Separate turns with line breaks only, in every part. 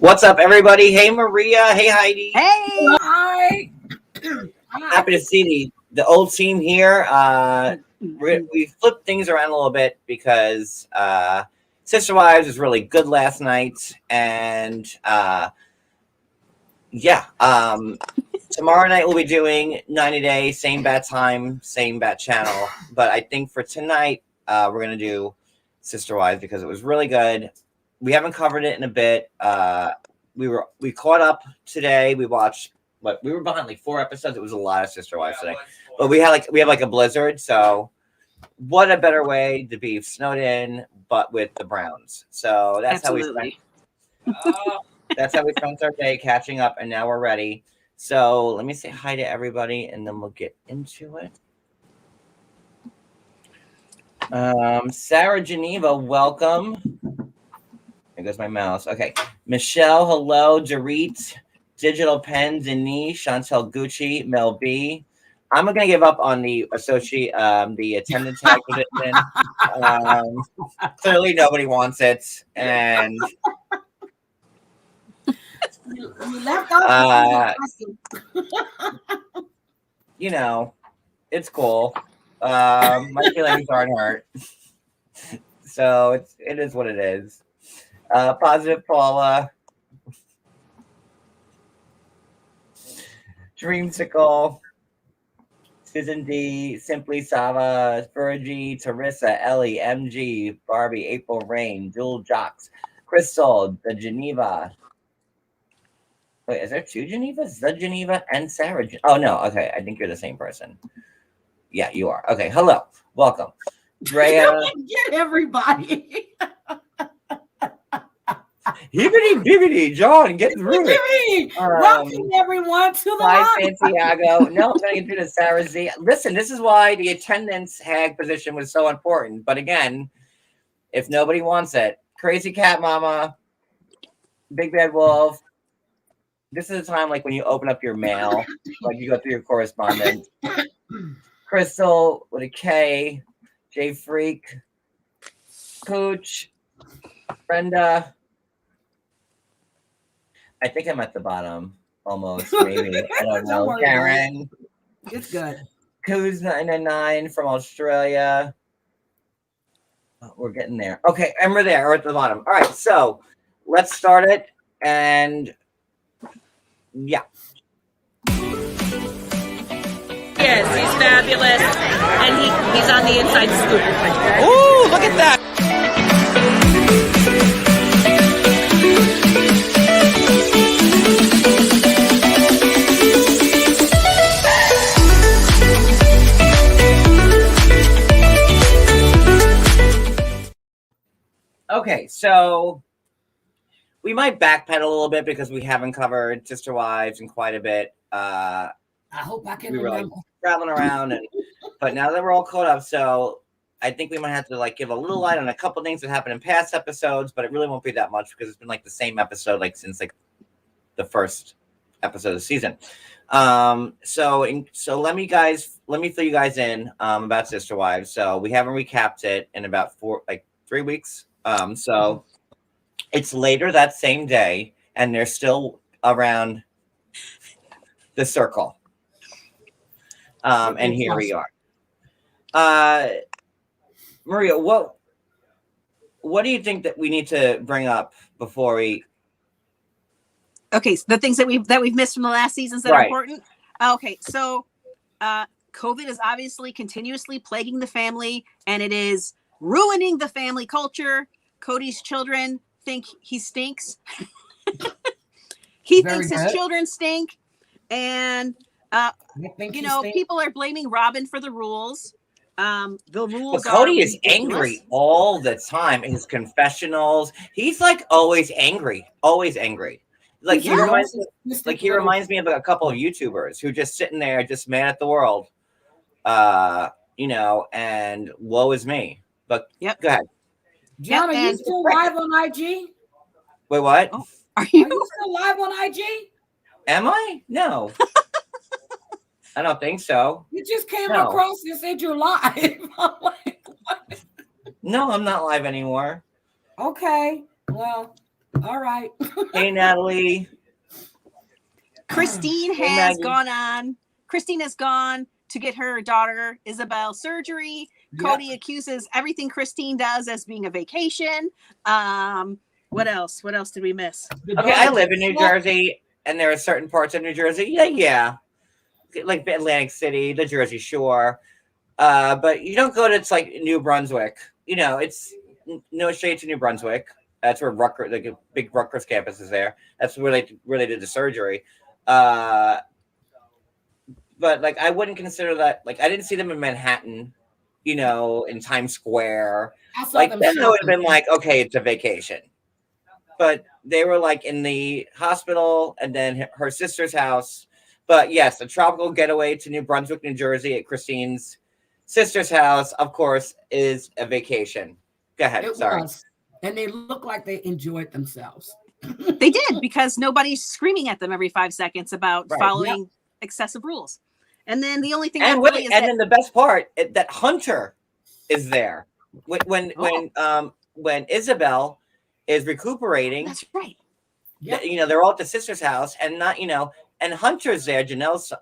What's up, everybody? Hey, Maria. Hey, Heidi.
Hey!
Hi.
Happy to see the old team here. We flipped things around a little bit because Sister Wives was really good last night. And tomorrow night we'll be doing 90 Day, same bat time, same bat channel. But I think for tonight, we're going to do Sister Wives because it was really good. We haven't covered it in a bit. We caught up today. We watched we were behind like 4 episodes. It was a lot of Sister Wives today. But we have like a blizzard, so what a better way to be snowed in, but with the Browns. So that's
Absolutely.
that's how we spent our day catching up, and now we're ready. So let me say hi to everybody, and then we'll get into it. Sarah Geneva, welcome. There goes my mouse. Okay. Michelle, hello. Dorit, Digital Pen, Denise, Chantel Gucci, Mel B. I'm going to give up on the the attendance tag position. Clearly, nobody wants it. And
You left off.
it's cool. My feelings aren't hurt. So it is what it is. Positive Paula, Dreamsicle, Susan D, Simply Sava, Fergie, Teresa, Ellie, MG, Barbie, April Rain, Jewel Jocks, Crystal, the Geneva. Wait, is there 2 Genevas? The Geneva and Sarah. Oh no, okay. I think you're the same person. Yeah, you are. Okay, hello, welcome, Drea.
Get everybody.
Hibbity bibbity, John, get through it.
Welcome everyone to the
Hi, Santiago. No, I'm going to get through to Sarah Z. Listen, this is why the attendance hag position was so important. But again, if nobody wants it, Crazy Cat Mama, Big Bad Wolf. This is a time like when you open up your mail, like you go through your correspondence. Crystal with a K, J Freak, Pooch, Brenda. I think I'm at the bottom, almost, maybe. I don't know. Karen.
It's good.
Coos 999 from Australia. Oh, we're getting there. Okay, and we're there. We're at the bottom. All right, so let's start it. And yeah.
Yes, he's fabulous. And he's on the inside scoop.
Ooh, look at that. Okay, so we might backpedal a little bit because we haven't covered Sister Wives in quite a bit.
I hope I can
remember.
remember.
Traveling around, but now that we're all caught up, so I think we might have to give a little light on a couple things that happened in past episodes, but it really won't be that much because it's been the same episode since the first episode of the season. So let me fill you guys in about Sister Wives. So we haven't recapped it in about 3 weeks. So it's later that same day, and they're still around the circle. And here we are. Maria, what do you think that we need to bring up before we?
Okay, so the things that we've missed from the last seasons that are important. Okay, so COVID is obviously continuously plaguing the family, and it is ruining the family culture. Kody's children think he stinks. He thinks his children stink, and people are blaming Robin for the rules. The rules.
But Kody is angry all the time. His confessionals, he's always angry, always angry. He reminds me of a couple of YouTubers who just sitting there, just mad at the world. And woe is me. But go ahead.
John, are you still live on IG?
Wait, what?
Oh, are you
still live on IG?
Am I? No. I don't think so.
You just came across and said you're live. I'm like, what?
No, I'm not live anymore.
Okay. Well, All right.
Hey, Natalie.
Christine has gone to get her daughter Isabel surgery. Yep. Kody accuses everything Christine does as being a vacation. What else? What else did we miss?
Okay, I live in New Jersey, and there are certain parts of New Jersey. Yeah. Like Atlantic City, the Jersey Shore. But you don't go to like New Brunswick. You know, it's no shade to New Brunswick. That's where Rutgers, like a big Rutgers campus is there. That's where they did the surgery. But like I wouldn't consider that, like I didn't see them in Manhattan, you know, in Times Square. Like then I would have been like, okay, it's a vacation. But they were like in the hospital and then her sister's house. But yes, a tropical getaway to New Brunswick, New Jersey at Christine's sister's house, of course, is a vacation. Go ahead. Sorry.
And they look like they enjoyed themselves.
They did, because nobody's screaming at them every 5 seconds about following excessive rules. And then the only thing
then the best part that Hunter is there when Isabel is recuperating.
That's right.
Yeah, you know, they're all at the sister's house, and not, you know, and Hunter's there. Janelle's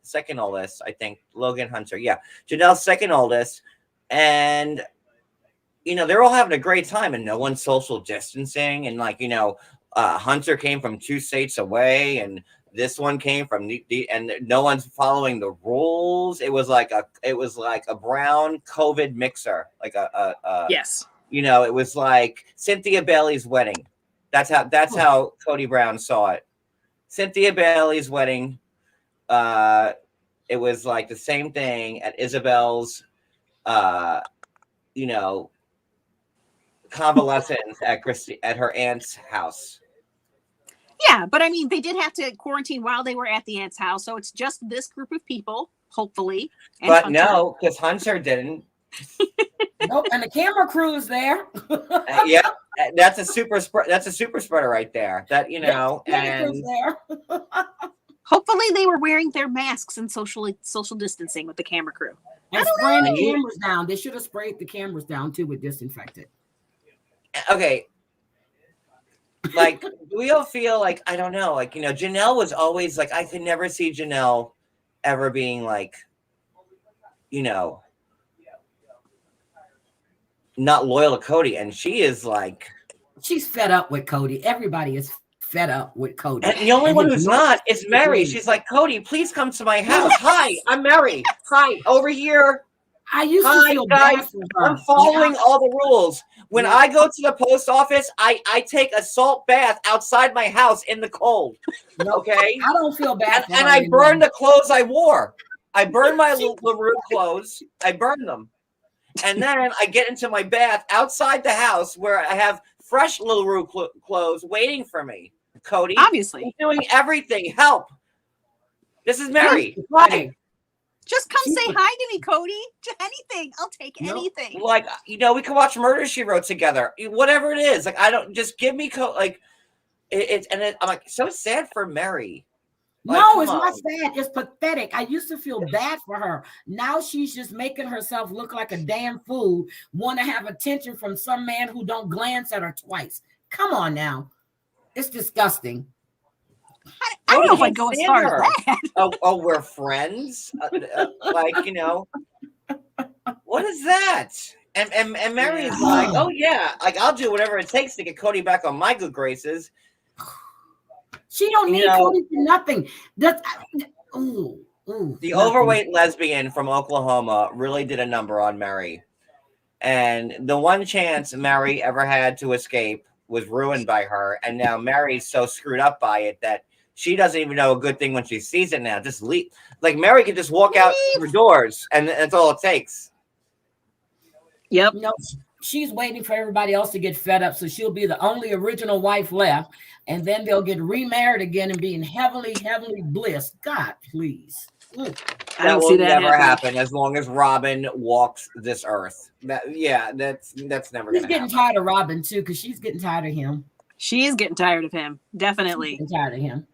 second oldest, I think. Logan Hunter, yeah, Janelle's second oldest, and you know they're all having a great time, and no one's social distancing, and like, you know, Hunter came from 2 states away, and this one came from and no one's following the rules. It was like a brown COVID mixer, like a
yes.
You know, it was like Cynthia Bailey's wedding. That's how Kody Brown saw it. Cynthia Bailey's wedding. It was like the same thing at Isabel's, you know, convalescence at her aunt's house.
Yeah, but I mean, they did have to quarantine while they were at the aunt's house, so it's just this group of people, hopefully.
But Hunter. No, because Hunter didn't.
Nope, and the camera crew is there.
Yeah, that's a super spreader right there. That, you know, and
hopefully they were wearing their masks and social distancing with the camera crew.
And spraying the cameras down. They should have sprayed the cameras down too with disinfectant.
Okay. Like, do we all feel like, I don't know, like, you know, Janelle was always like, I could never see Janelle ever being like, you know, not loyal to Kody, and she is like,
she's fed up with Kody. Everybody is fed up with Kody.
And the only one who's not is Mary. She's like, Kody, please come to my house. Hi, I'm Mary. Hi, over here.
I used to feel bad for her.
I'm following all the rules. When I go to the post office, I take a salt bath outside my house in the cold. Okay,
I don't feel bad.
And I burn the clothes I wore. I burn my LaRue clothes. I burn them. And then I get into my bath outside the house where I have fresh LaRue clothes waiting for me. Kody,
obviously,
I'm doing everything. Help! This is Mary. Hi.
Just come say hi to me, Kody. Just anything. I'll take anything.
Like, you know, we can watch Murder, She Wrote together. Whatever it is. Like, I don't, just give me like I'm like, so sad for Mary. Like,
no, it's not sad. It's pathetic. I used to feel bad for her. Now she's just making herself look like a damn fool, want to have attention from some man who don't glance at her twice. Come on now. It's disgusting.
I don't know if I'd go as far as that.
Oh, we're friends? Like, you know, what is that? And Mary's like, oh yeah, like I'll do whatever it takes to get Kody back on my good graces.
She don't need Kody for nothing. The
overweight lesbian from Oklahoma really did a number on Mary. And the one chance Mary ever had to escape was ruined by her. And now Mary's so screwed up by it that she doesn't even know a good thing when she sees it now. Just leave. Like, Mary can just walk out her doors, and that's all it takes.
Yep.
No, she's waiting for everybody else to get fed up, so she'll be the only original wife left, and then they'll get remarried again and be in heavenly bliss. God, please.
That will never happen as long as Robin walks this earth. That's never going to happen. She's
getting tired of Robin, too, because she's getting tired of him.
She is getting tired of him. Definitely.
She's getting tired of him.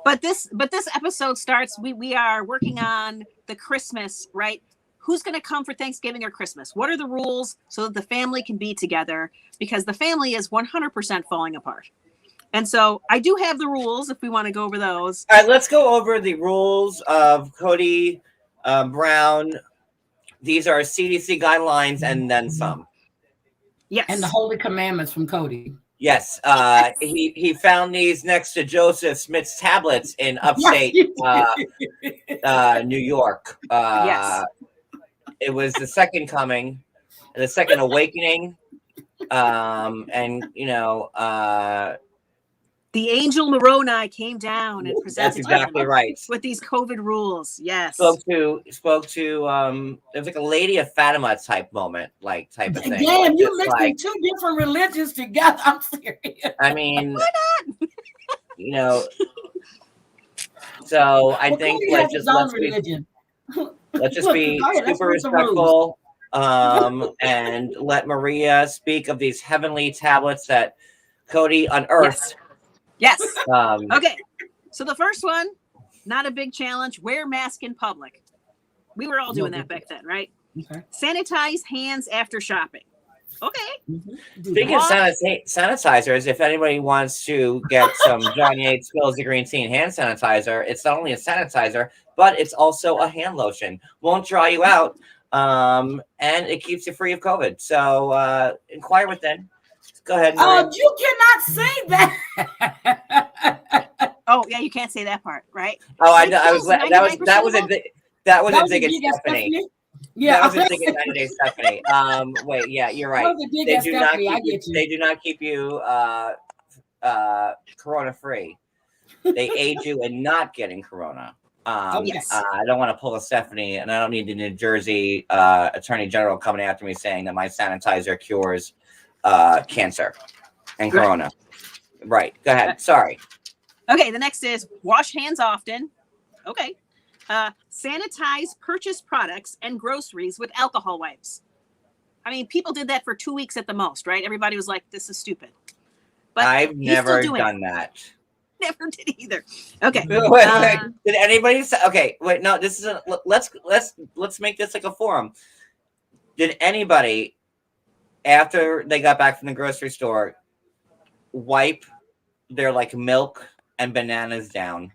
But this episode starts, we are working on the Christmas, right? who's going to come for Thanksgiving or Christmas? What are the rules so that the family can be together? Because the family is 100% falling apart. And so I do have the rules if we want to go over those.
All right, let's go over the rules of Kody Brown. These are CDC guidelines and then some.
Yes.
And the Holy Commandments from Kody.
Yes. He found these next to Joseph Smith's tablets in upstate New York.
Yes.
It was the second coming, the second awakening. And, you know,
the angel Moroni came down and presented
that's exactly right
with these COVID rules. Yes.
Spoke to it was like a Lady of Fatima type moment, type of thing.
Damn,
like,
you mixing two different religions together. I'm serious.
I mean, why not? You know, so I think let's just be super respectful and let Maria speak of these heavenly tablets that Kody unearthed.
Yes. Okay. So the first one, not a big challenge. Wear mask in public. We were all doing that back then, right?
Okay.
Sanitize hands after shopping. Okay.
Speaking of sanitizers, if anybody wants to get some Johnny 8 Spills the Green Tea hand sanitizer, it's not only a sanitizer, but it's also a hand lotion. Won't dry you out, and it keeps you free of COVID. So inquire within. Go ahead.
Oh, you cannot say that.
Oh, yeah, you can't say that part, right?
Oh, I know. That was a dig at Stephanie.
Yeah,
that was a dig at 90 Day Stephanie. Wait, yeah, you're right. They do not keep you corona free. They aid you in not getting corona.
Yes.
I don't want to pull a Stephanie, and I don't need the New Jersey Attorney General coming after me saying that my sanitizer cures cancer and corona. Right. Go ahead. Sorry.
Okay. The next is wash hands often. Okay. Sanitize purchased products and groceries with alcohol wipes. I mean, people did that for 2 weeks at the most, right? Everybody was like, this is stupid. But
I've never done that.
Never did either. Okay.
Wait. Did anybody say, okay, wait, no, this is let's make this like a forum. Did anybody after they got back from the grocery store wipe their milk and bananas down?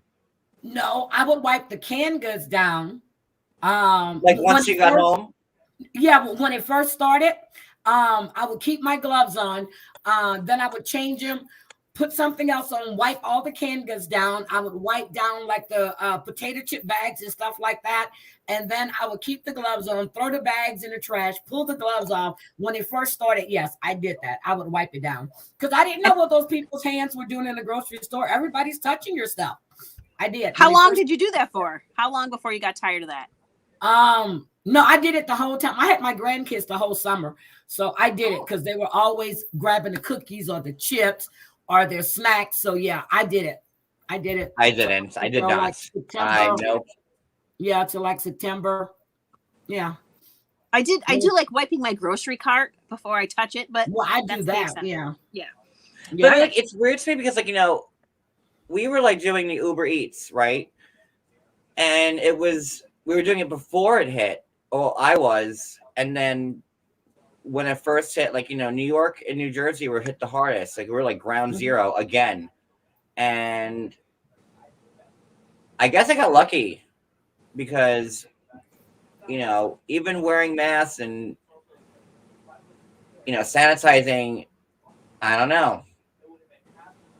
No, I would wipe the canned goods down.
Once you got home?
Yeah, when it first started, I would keep my gloves on. Then I would change them, put something else on, wipe all the canned goods down. I would wipe down the potato chip bags and stuff like that. And then I would keep the gloves on, throw the bags in the trash, pull the gloves off. When it first started, yes, I did that. I would wipe it down because I didn't know what those people's hands were doing in the grocery store. Everybody's touching your stuff. I did.
How long did you do that for? How long before you got tired of that?
No, I did it the whole time. I had my grandkids the whole summer. So I did it because they were always grabbing the cookies or the chips or their snacks. So yeah, I did it. I didn't. I
did not. I know.
Yeah, to September. Yeah.
I do like wiping my grocery cart before I touch it, but
I do that. Yeah.
Yeah.
But it's weird to me because we were doing the Uber Eats, right? And we were doing it before it hit. Well, I was, and then when it first hit, New York and New Jersey were hit the hardest. We were ground zero again. And I guess I got lucky because, even wearing masks and, sanitizing, I don't know.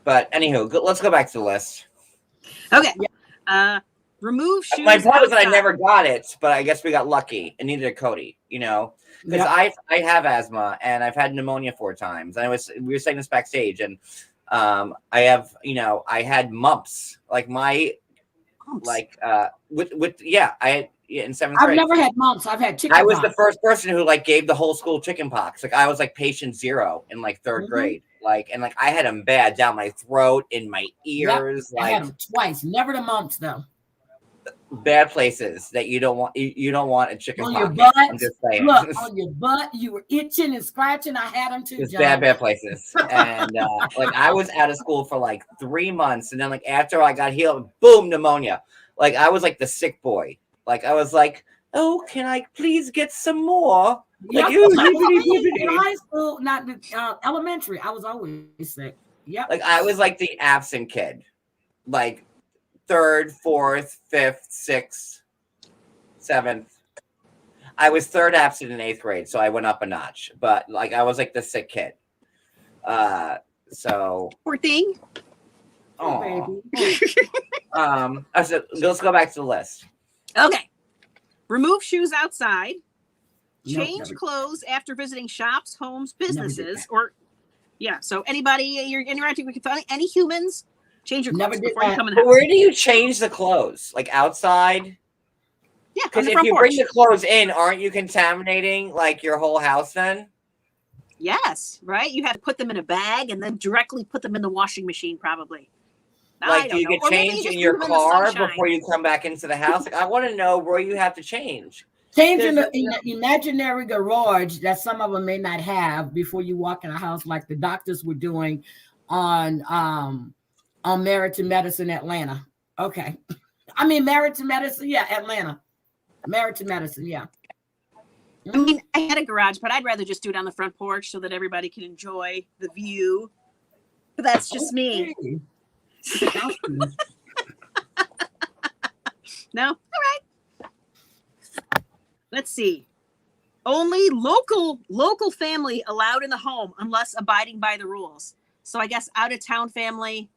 But anywho, let's go back to the list.
Okay. Remove shoes.
My point was that I never got it, but I guess we got lucky, and neither did Kody. Because I have asthma and I've had pneumonia 4 times. And we were saying this backstage, and I have I had mumps. I had in 7th grade.
I've never had mumps. I've had chicken.
I was the first person who gave the whole school chicken pox. I was patient 0 in 3rd grade. I had them bad down my throat, in my ears.
I had them twice. Never the mumps though.
Bad places that you don't want. You don't want a chicken
on
pox.
Your butt.
I'm just saying.
Look, on your butt, you were itching and scratching. I had them too.
It's bad places. And I was out of school for 3 months, and then after I got healed, boom, pneumonia. I was the sick boy. I was oh, can I please get some more?
Yep.
Like, ooh,
In high school, not elementary, I was always sick. Yep.
like I was like the absent kid, like 3rd, 4th, 5th, 6th, 7th. I was 3rd absent in 8th grade, so I went up a notch. But like I was like the sick kid. So
Poor thing.
Oh, baby.
I said, let's go back to the list.
Okay. Remove shoes outside.
Nope,
Change
never.
clothes after visiting shops, homes,
did
businesses,
that.
or yeah. So anybody you're interacting with, any humans, change your
Never
clothes
did
before you
that.
come in the
But
house.
where do you change the clothes? Like outside?
Yeah, on
Because
the
if
front
you
porch.
bring the clothes in, aren't you contaminating like your whole house then?
Yes, right. You have to put them in a bag and then directly put them in the washing machine, probably. I
Like, do
don't
you
know.
get
Or maybe you
changed
just
in your
leave them in the
car
sunshine.
before you come back into the house? Like, I want to know where you have to change.
Change in the imaginary garage that some of them may not have before you walk in a house, like the doctors were doing on Married to Medicine Atlanta. Okay. I mean Married to Medicine, yeah, Atlanta. Married to Medicine, yeah.
I mean, I had a garage, but I'd rather just do it on the front porch so that everybody can enjoy the view. But that's just me. No? All right. Let's see. Only local family allowed in the home unless abiding by the rules. So I guess out of town family.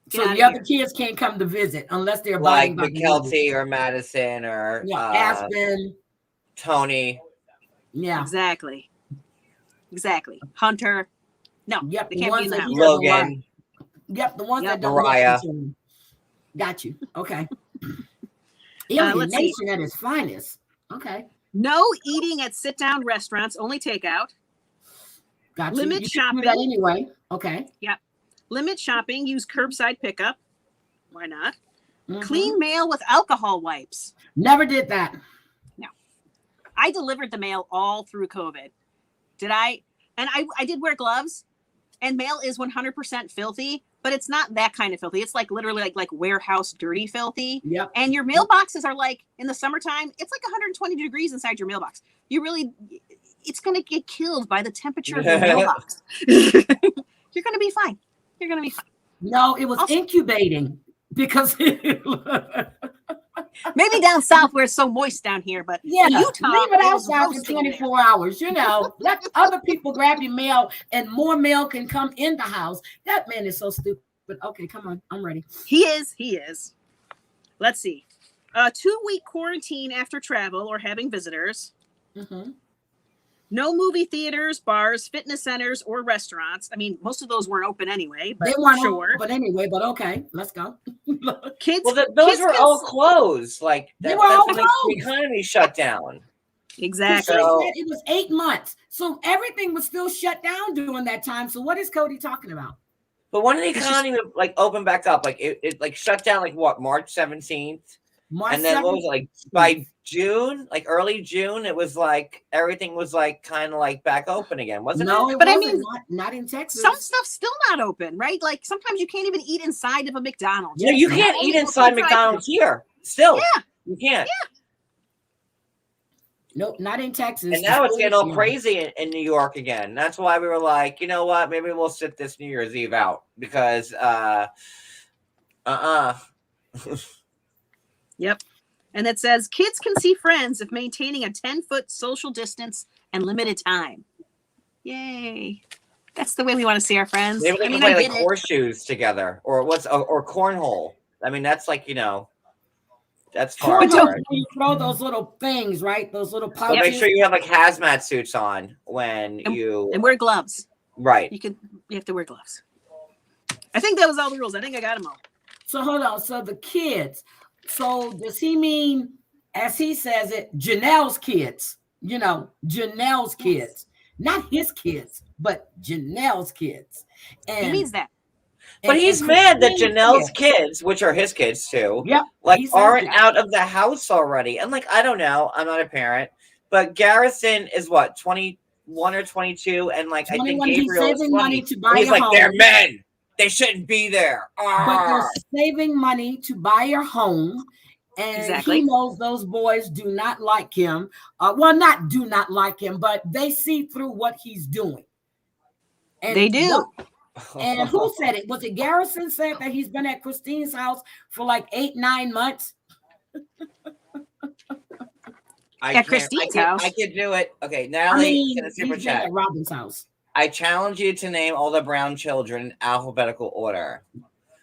So the other kids can't come to visit unless they're abiding
Like
by
McKelty or Madison or
Aspen,
Tony.
Yeah,
exactly. Hunter. No,
yep,
they can't be in the house.
Logan.
Yep, the ones that don't
Mariah.
listen to. Got you. Okay.
Let's see.
Alienation at its finest. Okay.
No eating at sit-down restaurants, only takeout.
Got you.
Limit
You
shopping.
do that anyway. Okay.
Yep. Limit shopping. Use curbside pickup. Why not?
Mhm.
Clean mail with alcohol wipes.
Never did that.
No. I delivered the mail all through COVID. Did I? And I did wear gloves. And mail is 100% filthy, but it's not that kind of filthy. It's like literally like warehouse dirty filthy.
Yep.
And your mailboxes are like, in the summertime, it's like 120 degrees inside your mailbox. It's going to get killed by the temperature of your mailbox. You're going to be fine. You're going to be fine.
No, it was incubating because
maybe down south where it's so moist down here, but
yeah,
in Utah,
leave it outside for 24 hours. Let other people grab your mail and more mail can come in the house. That man is so stupid. Okay, come on. I'm ready.
He is. Let's see. 2-week quarantine after travel or having visitors.
Mm-hmm.
No movie theaters, bars, fitness centers, or restaurants. I mean, most of those weren't open anyway, but
they weren't
sure.
But anyway, but okay, let's go.
Kids.
Well, those were all closed. Like
they were all
closed. The economy shut down.
Exactly.
So, it was 8 months, so everything was still shut down during that time. So what is Kody talking about?
But when the economy like opened back up, like it like shut down like what, March 17th? And then what was it, like by June, like early June, it was like everything was like kind of like back open again, wasn't it?
No,
but
wasn't.
I mean,
not in Texas.
Some stuff's still not open, right? Like sometimes you can't even eat inside of a McDonald's.
No, you can't eat inside McDonald's here. Still,
yeah,
you can't.
Yeah.
Nope, not in Texas.
And now it's getting all crazy in New York again. That's why we were like, you know what? Maybe we'll sit this New Year's Eve out because
Yep. And it says kids can see friends if maintaining a 10-foot social distance and limited time. Yay. That's the way we want to see our friends.
Maybe they can play like horseshoes together or cornhole. I mean, that's like, that's far apart.
You throw those little things, right? Those little pouches.
But make sure you have like hazmat suits on when
and wear gloves.
Right.
You have to wear gloves. I think that was all the rules. I think I got them all.
So hold on. So the kids. So does he mean, as he says it, Janelle's kids? Janelle's kids, not his kids, but Janelle's kids. And
he means that.
But he's mad that Janelle's kids, which are his kids too, aren't out of the house already. And like, I don't know, I'm not a parent, but Garrison is what, 21 or 22, and like I think Gabriel is 20.
Money to buy
he's
a
like,
home.
they're men. They shouldn't be there.
But they're saving money to buy a home, And
Exactly.
he knows those boys do not like him. Well, not do not like him, but they see through what he's doing. And
they do.
And who said it? Was it Garrison said that he's been at Christine's house for like 8-9 months?
At Christine's house.
I can do it. Okay, Natalie, in a super
he's
chat.
been at Robin's house.
I challenge you to name all the Brown children in alphabetical order.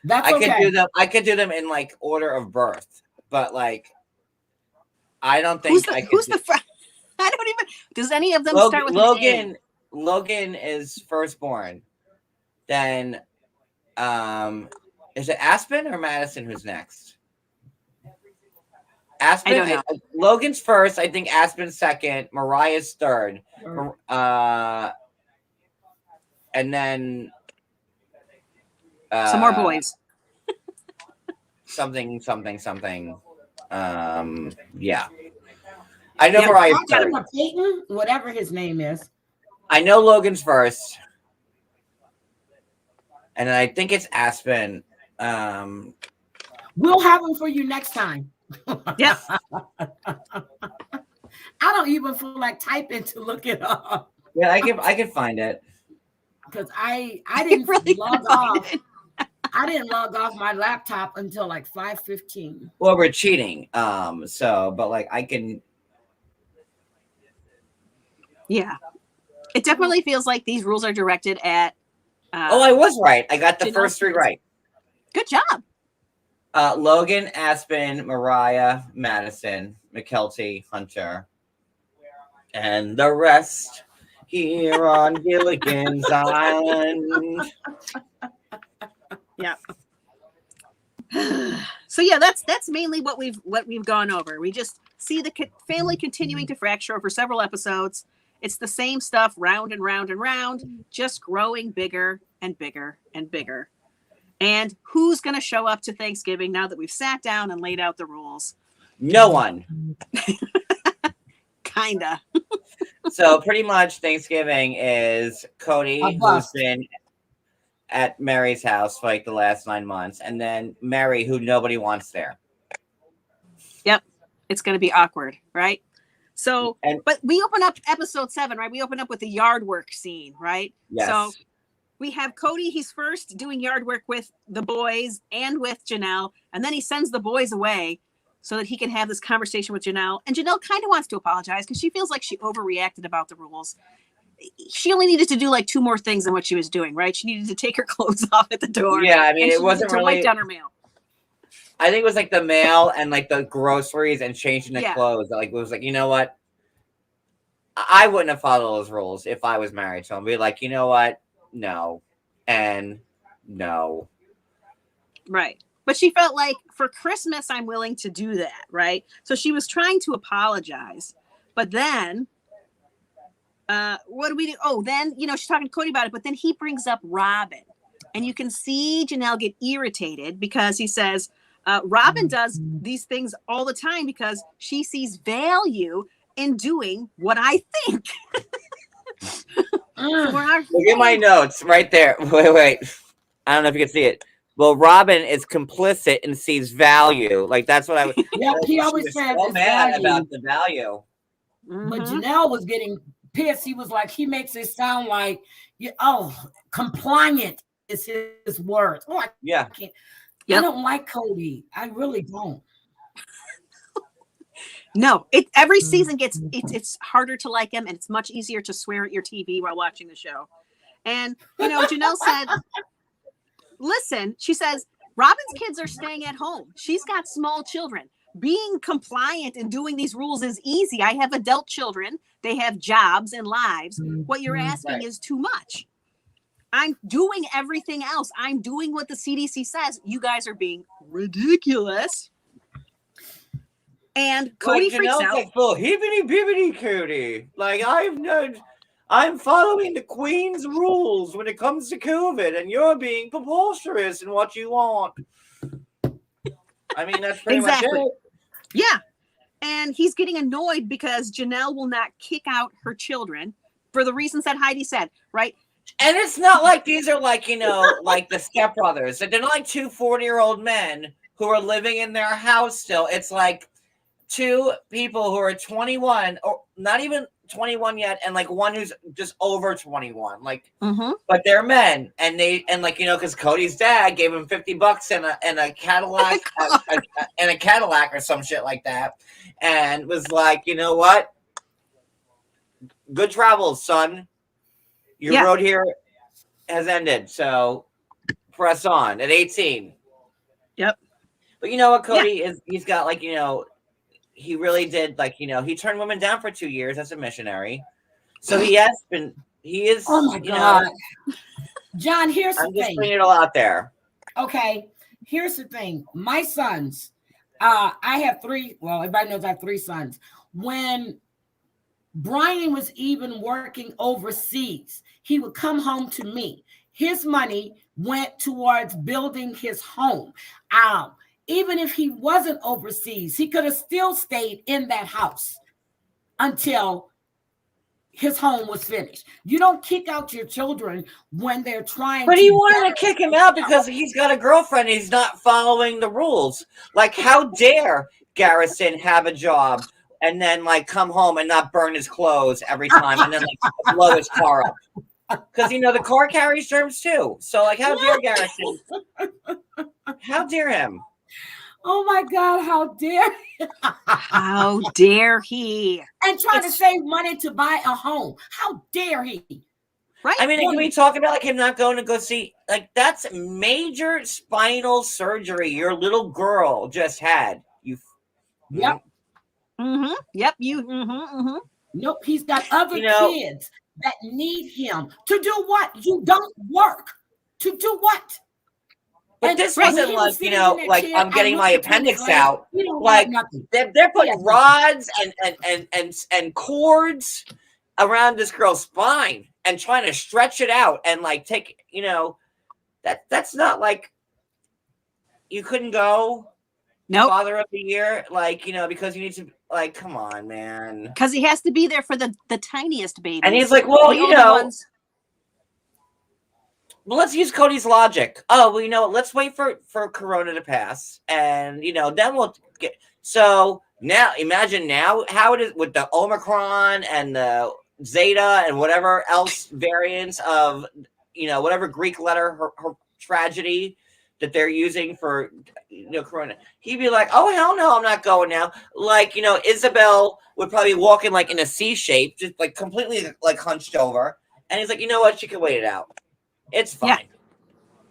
That's okay.
I could do them in like order of birth, but like I don't think
I don't even. Does any of them start with
Logan?
an A?
Logan is firstborn. Then, is it Aspen or Madison who's next? Aspen.
I don't know.
Logan's first. I think Aspen's second. Mariah's third. And then
some more boys.
something. Yeah. I know Mariah's third.
Peyton, whatever his name is.
I know Logan's first. And I think it's Aspen.
We'll have them for you next time.
Yep.
I don't even feel like typing to look it up.
Yeah, I can find it.
Because I didn't really log off. I didn't log off my laptop until like 5:15.
Well, we're cheating. But like I can.
Yeah. It definitely feels like these rules are directed at.
I was right. I got the first three right.
Good job.
Logan, Aspen, Mariah, Madison, McKelty, Hunter, and the rest here on Gilligan's Island.
Yeah. So yeah, that's mainly what we've gone over. We just see the family continuing to fracture over several episodes. It's the same stuff, round and round and round, just growing bigger and bigger and bigger. And who's going to show up to Thanksgiving now that we've sat down and laid out the rules?
No one.
Kinda.
So pretty much Thanksgiving is Kody, who's been at Mary's house for like the last 9 months, and then Mary, who nobody wants there.
Yep. It's going to be awkward, right? So, but we open up episode 7, right? We open up with the yard work scene, right?
Yes.
So we have Kody. He's first doing yard work with the boys and with Janelle, and then he sends the boys away so that he can have this conversation with Janelle. And Janelle kind of wants to apologize because she feels like she overreacted about the rules. She only needed to do like 2 more things than what she was doing, right? She needed to take her clothes off at the door.
Yeah, I mean, it wasn't really.
Wipe down her mail.
I think it was like the mail and like the groceries and changing the clothes. Like it was like, you know what? I wouldn't have followed those rules if I was married to him. Be like, you know what? No, and no. Right.
But she felt like for Christmas, I'm willing to do that, right? So she was trying to apologize. But then, what do we do? Oh, then, she's talking to Kody about it, but then he brings up Robin. And you can see Janelle get irritated because he says, Robin does these things all the time because she sees value in doing what I think.
Look at my notes right there. Wait. I don't know if you can see it. Well, Robin is complicit and sees value. Like that's what I would.
Yeah, he always says
so mad about the value.
But Janelle was getting pissed. He was like, he makes it sound like, compliant is his words. Oh, I can't. Yep. I don't like Kody. I really don't.
No, every season it's harder to like him, and it's much easier to swear at your TV while watching the show. And Janelle said, listen, she says, Robin's kids are staying at home. She's got small children. Being compliant and doing these rules is easy. I have adult children. They have jobs and lives. What you're asking is too much. I'm doing everything else. I'm doing what the CDC says. You guys are being ridiculous. And Kody freaks out.
Like, well, hibbity bibbity Kody. Like I'm following the Queen's rules when it comes to COVID, and you're being preposterous in what you want. I mean, that's pretty much it.
Yeah. And he's getting annoyed because Janelle will not kick out her children for the reasons that Heidi said, right?
And it's not like these are like, like the stepbrothers. They're not like 2 40-year-old men who are living in their house still. It's like two people who are 21 or not even 21 yet, and like one who's just over 21, like, but they're men, and like, you know, because Kody's dad gave him $50 and a Cadillac and a Cadillac or some shit like that, and was like, you know what, good travels, son. Your road here has ended, so press on at 18.
Yep.
But you know what, Kody is, he's got, like, you know, he really did, like, you know, he turned women down for 2 years as a missionary. So he is.
Oh my God. John, here's the thing.
I'm just putting it all out there.
Okay. Here's the thing. My sons, I have 3. Well, everybody knows I have 3 sons. When Brian was even working overseas, he would come home to me. His money went towards building his home. Even if he wasn't overseas, he could have still stayed in that house until his home was finished. You don't kick out your children when they're trying.
But he wanted to kick him out because he's got a girlfriend. He's not following the rules. Like, how dare Garrison have a job and then, like, come home and not burn his clothes every time and then, like, blow his car up? Because, you know, the car carries germs too. So, like, how dare Garrison? How dare him?
Oh my God, how dare he?
How dare he?
And trying to save money to buy a home. How dare he?
Right?
I mean, can we talk about, like, him not going to go see, like, that's major spinal surgery your little girl just had.
Yep.
Yep.
Nope, he's got other kids that need him to do what? You don't work. To do what?
But this wasn't like, you know, like, I'm getting my appendix out. Like, they're putting rods and cords around this girl's spine and trying to stretch it out and, like, take, you know, that's not like, you couldn't go.
Nope.
Father of the year, like, you know, because you need to, like, come on, man.
Because he has to be there for the tiniest baby.
And he's like, well, you know. Well, let's use Kody's logic. Oh, well, you know, let's wait for Corona to pass, and, you know, then we'll get. So now, imagine now how it is with the Omicron and the Zeta and whatever else variants of, you know, whatever Greek letter her tragedy that they're using for, you know, Corona. He'd be like, oh, hell no, I'm not going now. Like, you know, Isabel would probably walk in, like, in a C shape, just, like, completely, like, hunched over, and he's like, you know what, she can wait it out. It's fine.
Yeah,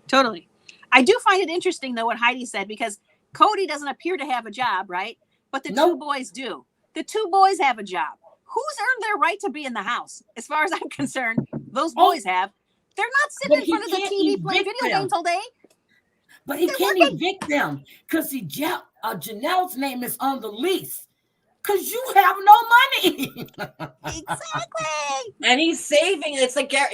totally. I do find it interesting, though, what Heidi said, because Kody doesn't appear to have a job, right? But the 2 boys do. The 2 boys have a job. Who's earned their right to be in the house? As far as I'm concerned, those boys have. They're not sitting in front of the TV playing video games all day.
But he can't evict them because Janelle's name is on the lease. Because you have no money.
Exactly.
And he's saving. It's like Garrett,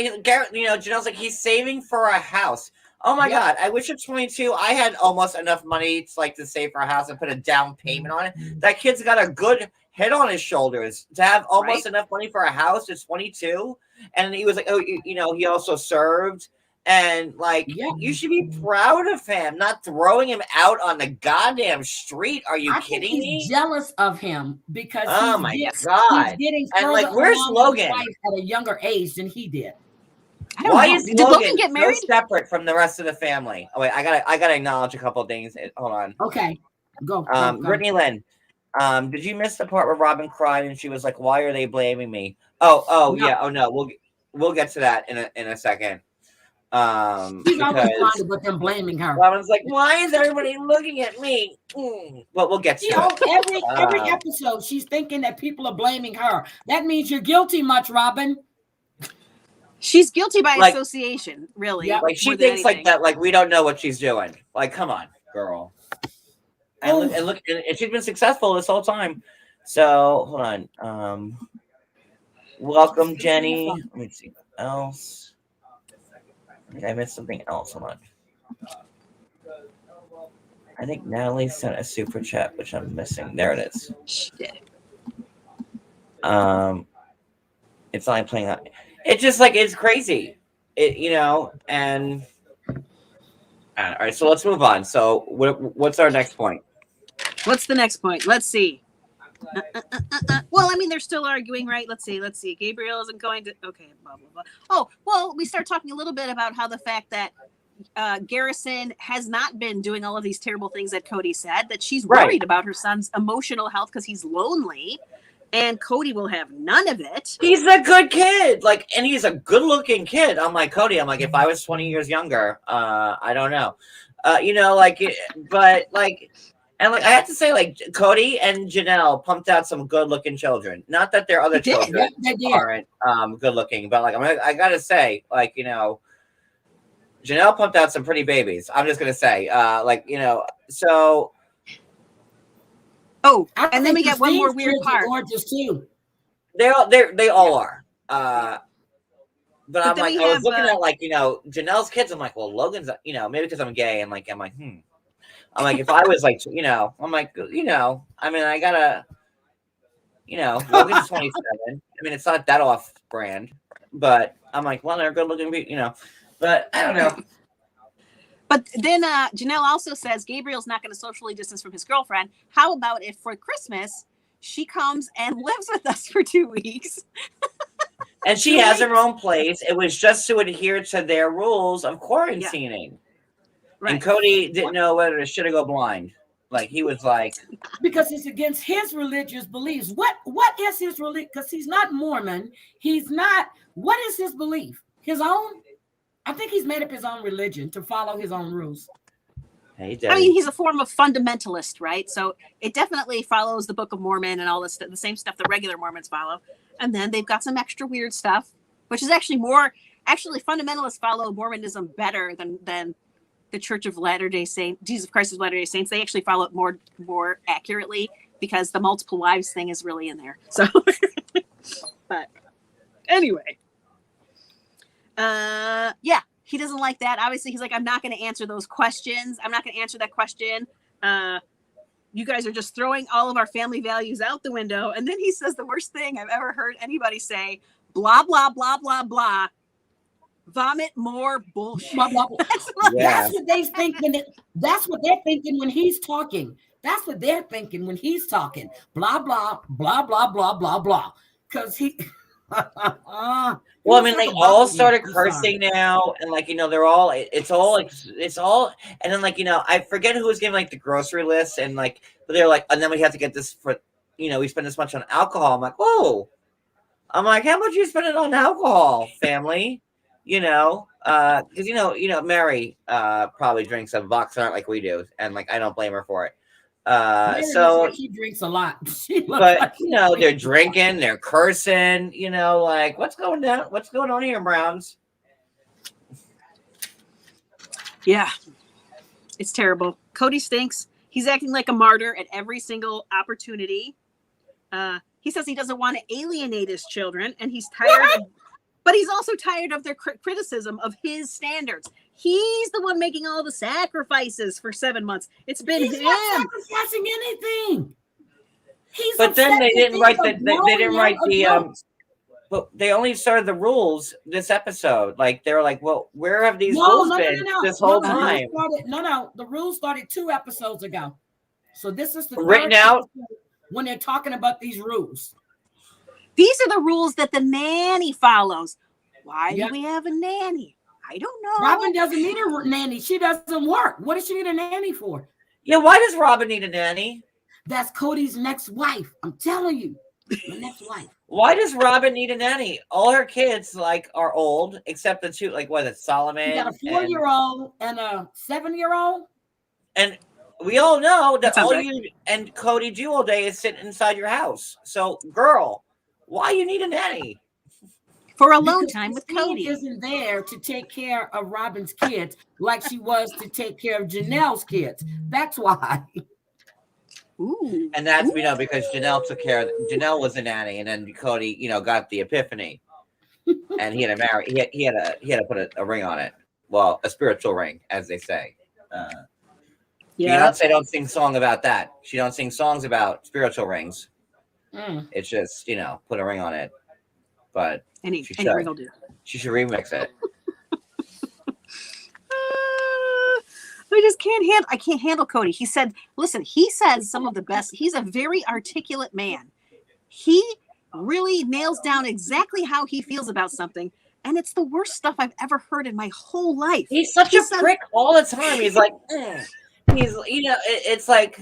you know, Janelle's like, he's saving for a house. Oh my God. I wish at 22 I had almost enough money to, like, to save for a house and put a down payment on it. That kid's got a good head on his shoulders to have almost enough money for a house at 22. And he was like, oh, you know, he also served. And, like, you should be proud of him, not throwing him out on the goddamn street. Are you kidding me?
He's jealous of him because
God,
he's getting
and, like, where's Logan
at a younger age than he did?
Why is Logan get married? So separate from the rest of the family? Oh wait, I gotta acknowledge a couple of things. Hold on.
Okay, go.
Brittany Lynn, did you miss the part where Robin cried and she was like, "Why are they blaming me?" Oh no. Yeah. Oh no, we'll get to that in a second.
She's always trying about them blaming her.
Robin's like, why is everybody looking at me? Well, we'll get to it.
Every episode, she's thinking that people are blaming her. That means you're guilty, much, Robin.
She's guilty by association, really.
Yeah, like she thinks like that. Like we don't know what she's doing. Like, come on, girl. And look, and she's been successful this whole time. So hold on. Welcome, Jenny. Let me see what else. I missed something else. Hold on. I think Natalie sent a super chat, which I'm missing. There it is.
Shit.
It's not like playing out. It's just like it's crazy. It, you know, and All right, so let's move on. So what's our next point?
What's the next point? Let's see. Well, I mean, they're still arguing, right? Let's see. Gabriel isn't going to. Okay, blah blah blah. Oh, well, we start talking a little bit about how the fact that Garrison has not been doing all of these terrible things that Kody said. That she's worried about her son's emotional health because he's lonely, and Kody will have none of it.
He's a good kid, like, and he's a good-looking kid. I'm like Kody. I'm like, if I was 20 years younger, I don't know, but like. And like I have to say, like Kody and Janelle pumped out some good-looking children. Not that their other children aren't good-looking, but like I gotta say, like Janelle pumped out some pretty babies. I'm just gonna say, so.
Oh, and then we get one more weird part.
Too.
They all are. But I'm like, I was looking at like Janelle's kids. I'm like, well, Logan's maybe because I'm gay. I'm like, I'm like, if I was like, I'm like, I mean, I gotta, Logan's 27. I mean, it's not that off brand, but I'm like, well, they're good looking, but I don't know.
But then Janelle also says Gabriel's not going to socially distance from his girlfriend. How about if for Christmas she comes and lives with us for 2 weeks?
And she has her own place. It was just to adhere to their rules of quarantining. Yeah. Right. And Kody didn't know whether to shit or go blind. Like he was like,
because it's against his religious beliefs. What is his religion? Because he's not Mormon. He's not. What is his belief? His own? I think he's made up his own religion to follow his own rules.
Hey,
I mean, he's a form of fundamentalist, right? So it definitely follows the Book of Mormon and all this, the same stuff the regular Mormons follow. And then they've got some extra weird stuff, which is actually more. Actually, fundamentalists follow Mormonism better than the Church of Latter-day Saints, Jesus Christ of Latter-day Saints. They actually follow it more accurately because the multiple wives thing is really in there. So, but anyway, yeah, he doesn't like that. Obviously, he's like, I'm not going to answer those questions. I'm not going to answer that question. You guys are just throwing all of our family values out the window. And then he says the worst thing I've ever heard anybody say, blah, blah, blah, blah, blah. Vomit more bullshit.
Blah, blah, blah. That's what they think that's what they're thinking when he's talking. That's what they're thinking when he's talking. Blah, blah, blah, blah, blah, blah, blah. Because he
well, I mean, they all started cursing now, and like they're all it's all and then like I forget who was giving like the grocery list, and like but they're like, and then we have to get this for we spend this much on alcohol. I'm like, whoa. I'm like, how much you spending on alcohol, family? Because Mary probably drinks a Voxart like we do, and like I don't blame her for it. So
like she drinks a lot.
But they're drinking, they're cursing, like what's going on here, Browns?
Yeah, it's terrible. Kody stinks. He's acting like a martyr at every single opportunity. He says he doesn't want to alienate his children, and he's tired but he's also tired of their criticism of his standards. He's the one making all the sacrifices for 7 months. It's been him.
Not sacrificing anything.
But then they didn't write but they only started the rules this episode. Like they were like, well, where have these rules been this whole time?
The rules started 2 episodes ago. So this is the
written out
when they're talking about these rules.
These are the rules that the nanny follows. Why do we have a nanny? I don't know.
Robin doesn't need a nanny. She doesn't work. What does she need a nanny for?
Yeah, why does Robin need a nanny?
That's Cody's next wife. I'm telling you, the next wife.
Why does Robin need a nanny? All her kids like are old, except the 2. Like what? It's Solomon.
You got a 4-year-old and a 7-year-old.
And we all know that all you and Kody do all day is sit inside your house. So, girl. Why you need a nanny?
For alone time with Kody.
Isn't there to take care of Robin's kids like she was to take care of Janelle's kids. That's why.
Ooh.
And that's because Janelle was a nanny, and then Kody, got the epiphany, and he had to marry. He had to put a ring on it. Well, a spiritual ring, as they say. Don't sing song about that. She don't sing songs about spiritual rings. It's just, put a ring on it. But
any ring will do.
She should remix it.
just can't handle. I can't handle Kody. He said, "Listen, he says some of the best. He's a very articulate man. He really nails down exactly how he feels about something, and it's the worst stuff I've ever heard in my whole life."
He's such a prick all the time. He's like, he's, you know, it's like,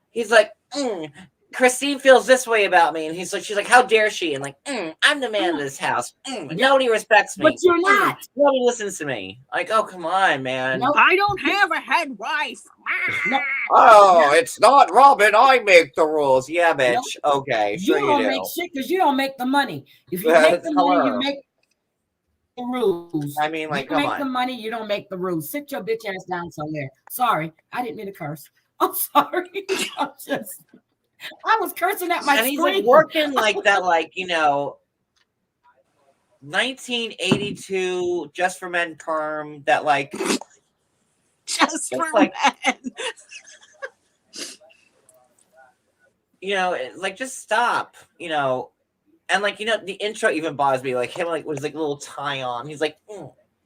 he's like, Christine feels this way about me, and she's like, how dare she? And like, I'm the man of this house. Nobody respects me.
But you're not.
Nobody listens to me. Like, oh, come on, man.
Nope.
I don't have a head wife.
No.
Oh, it's not Robin. I make the rules. Yeah, bitch.
Nope.
Okay,
You
sure you
don't
do.
make shit because you don't make the money. If you make the money, you make the rules.
I mean, like,
you
come
make
on.
the money, you don't make the rules. Sit your bitch ass down somewhere. Sorry, I didn't mean to curse. I'm sorry. I was cursing at my
and he's
screen.
like working like that, like, you know, 1982 Just for Men perm that like
Just for
like,
men.
you know, like just stop, you know. And like, you know, the intro even bothers me, like him like with like a little tie on. He's like,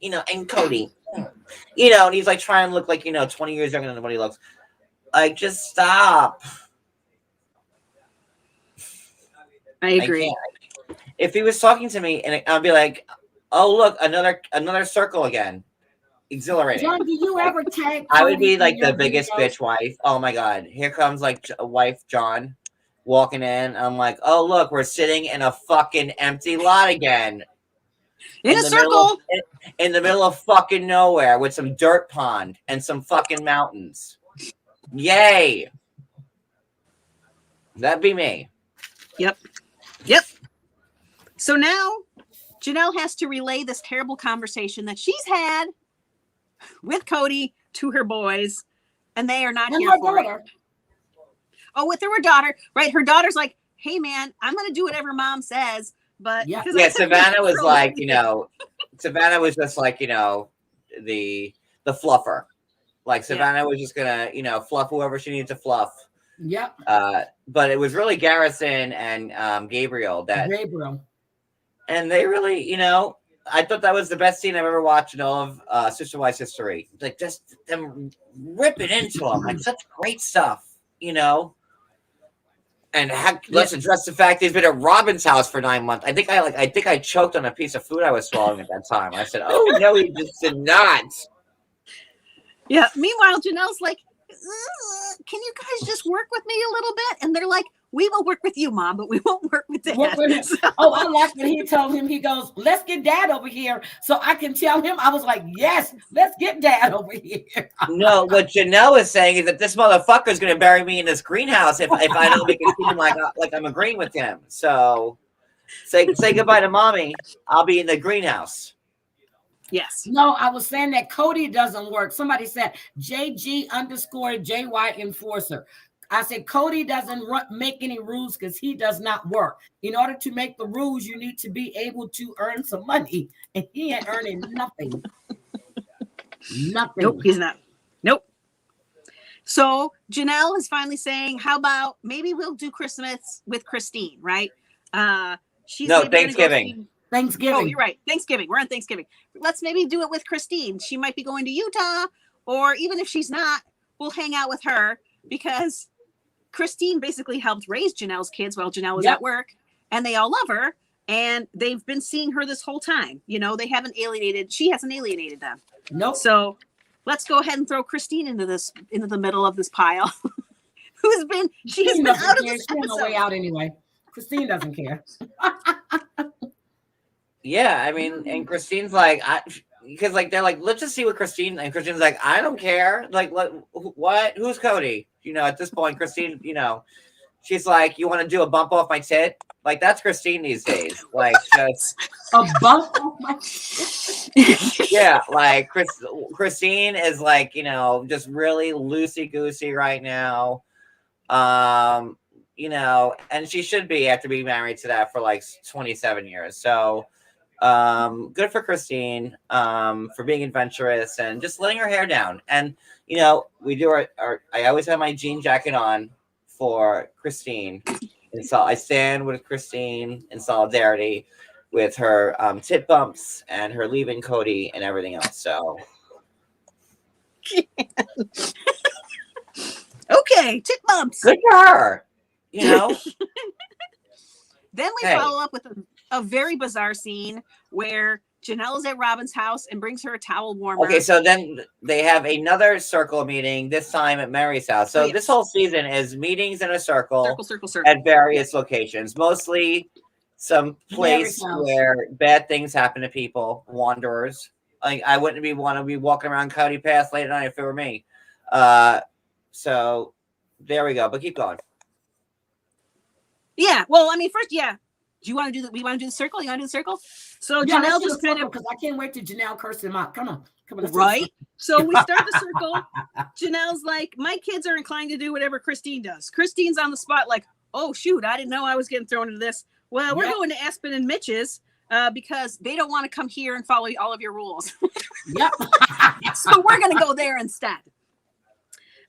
you know, and Kody, you know, and he's like trying to look like, you know, 20 years younger than what he looks. Like, just stop.
I agree.
If he was talking to me and I'd be like, oh look, another circle again. Exhilarating.
John, do you ever tag?
I would be
Kody
like
in
the
your
biggest
videos?
bitch wife. Oh my god. Here comes like a wife John walking in. I'm like, oh look, we're sitting in a fucking empty lot again.
In a circle.
In the middle of fucking nowhere with some dirt pond and some fucking mountains. Yay. That'd be me.
Yep. So now Janelle has to relay this terrible conversation that she's had with Kody to her boys, and they are not
And
here
her
for
daughter.
it. Oh, with her daughter, right? Her daughter's like, hey man, I'm gonna do whatever mom says, but
Yeah.
Yeah, Savannah was like, you know, Savannah was just like, you know, the fluffer. Like Savannah was just gonna, you know, fluff whoever she needed to fluff.
Yep.
But it was really Garrison and Gabriel that, and they really, you know, I thought that was the best scene I've ever watched in all of Sister Wives history. Like just them ripping into them, like such great stuff, you know. And let's address the fact he's been at Robin's house for 9 months. I think I choked on a piece of food I was swallowing at that time. I said, "Oh no, he just did not."
Yeah. Meanwhile, Janelle's like, can you guys just work with me a little bit? And they're like, we will work with you, Mom, but we won't work with Dad.
Oh, I like when he told him, he goes, let's get Dad over here so I can tell him. I was like, yes, let's get Dad over here.
No, what Janelle is saying is that this motherfucker is going to bury me in this greenhouse if I don't make it seem like I'm agreeing with him. So say goodbye to Mommy. I'll be in the greenhouse.
Yes.
No, I was saying that Kody doesn't work. Somebody said JG_JY enforcer. I said Kody doesn't make any rules because he does not work. In order to make the rules, you need to be able to earn some money, and he ain't earning nothing. Nothing.
Nope, he's not. Nope. So Janelle is finally saying, how about maybe we'll do Christmas with Christine, right? She's
Thanksgiving.
Thanksgiving.
Oh, you're right. Thanksgiving. We're on Thanksgiving. Let's maybe do it with Christine. She might be going to Utah, or even if she's not, we'll hang out with her because Christine basically helped raise Janelle's kids while Janelle was at work, and they all love her, and they've been seeing her this whole time. You know, she hasn't alienated them.
Nope.
So let's go ahead and throw Christine into the middle of this pile. She's been out of this episode.
She's on her way out anyway. Christine doesn't care.
Yeah, I mean, and Christine's like, because like they're like, let's just see what Christine, and Christine's like, I don't care. Like, what? Who's Kody? You know, at this point, Christine, you know, she's like, you want to do a bump off my tit? Like, that's Christine these days. Like, just
a bump off my tit.
Yeah, like Christine is like, you know, just really loosey goosey right now. You know, and she should be after being married to that for like 27 years. So good for Christine for being adventurous and just letting her hair down. And you know, we do our I always have my jean jacket on for Christine, and so I stand with Christine in solidarity with her tit bumps and her leaving Kody and everything else. So
Okay, tick bumps.
Good for her. You know.
Then we follow up with a very bizarre scene where Janelle's at Robin's house and brings her a towel warmer.
Okay, so then they have another circle meeting, this time at Mary's house. So this whole season is meetings in a circle, at various locations, mostly some place where bad things happen to people, wanderers. Like I wouldn't want to be walking around Kody Pass late at night if it were me. So there we go. But keep going.
Yeah. Well, I mean, first, yeah. Do you want to do we want to do the circle? You want to do the circle? So Janelle just kind of,
because I can't wait to Janelle curse him out. Come on.
Right. So we start the circle. Janelle's like, my kids are inclined to do whatever Christine does. Christine's on the spot, like, oh shoot, I didn't know I was getting thrown into this. Well, we're going to Aspen and Mitch's because they don't want to come here and follow all of your rules.
Yep.
So we're gonna go there instead.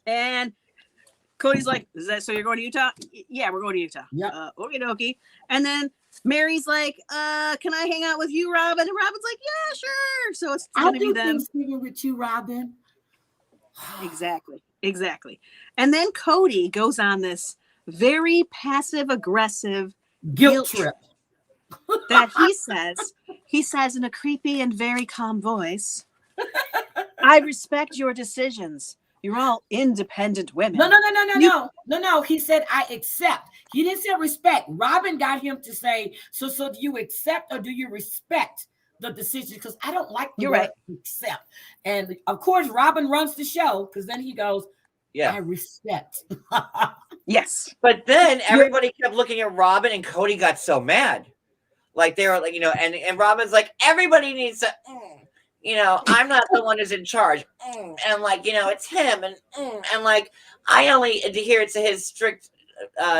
And Kody's like, is that so you're going to Utah? Yeah, we're going to Utah.
Yeah.
Okie dokie. And then Mary's like, can I hang out with you, Robin? And Robin's like, yeah, sure. So it's gonna be them.
Thanksgiving with you, Robin.
Exactly. And then Kody goes on this very passive aggressive
guilt trip
that he says in a creepy and very calm voice, I respect your decisions. You're all independent women.
No. He said, I accept. He didn't say respect. Robin got him to say, so do you accept or do you respect the decision? Because I don't like the word accept. And of course, Robin runs the show because then he goes, I respect.
Yes.
But then everybody kept looking at Robin and Kody got so mad. Like they were like, and Robin's like, everybody needs to... I'm not the one who's in charge. And like, it's him. And like, I only adhere to his strict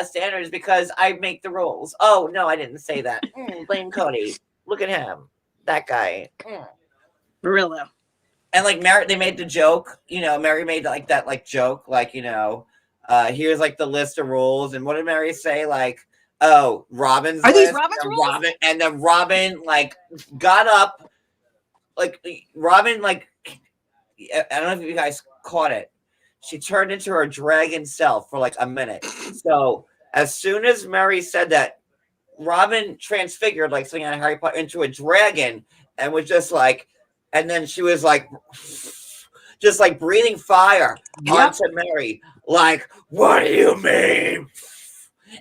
standards because I make the rules. Oh, no, I didn't say that. Blame Kody. Look at him. That guy.
For real, though.
And like, Mary, they made the joke. Mary made like that like joke. Like, here's like the list of rules. And what did Mary say? Like, oh, Robin's
Are
list,
these Robin's rules?
And then Robin like got up. Like Robin, like I don't know if you guys caught it. She turned into her dragon self for like a minute. So as soon as Mary said that, Robin transfigured like something out of Harry Potter into a dragon and was just like, and then she was like, just like breathing fire onto Mary. Like, what do you mean?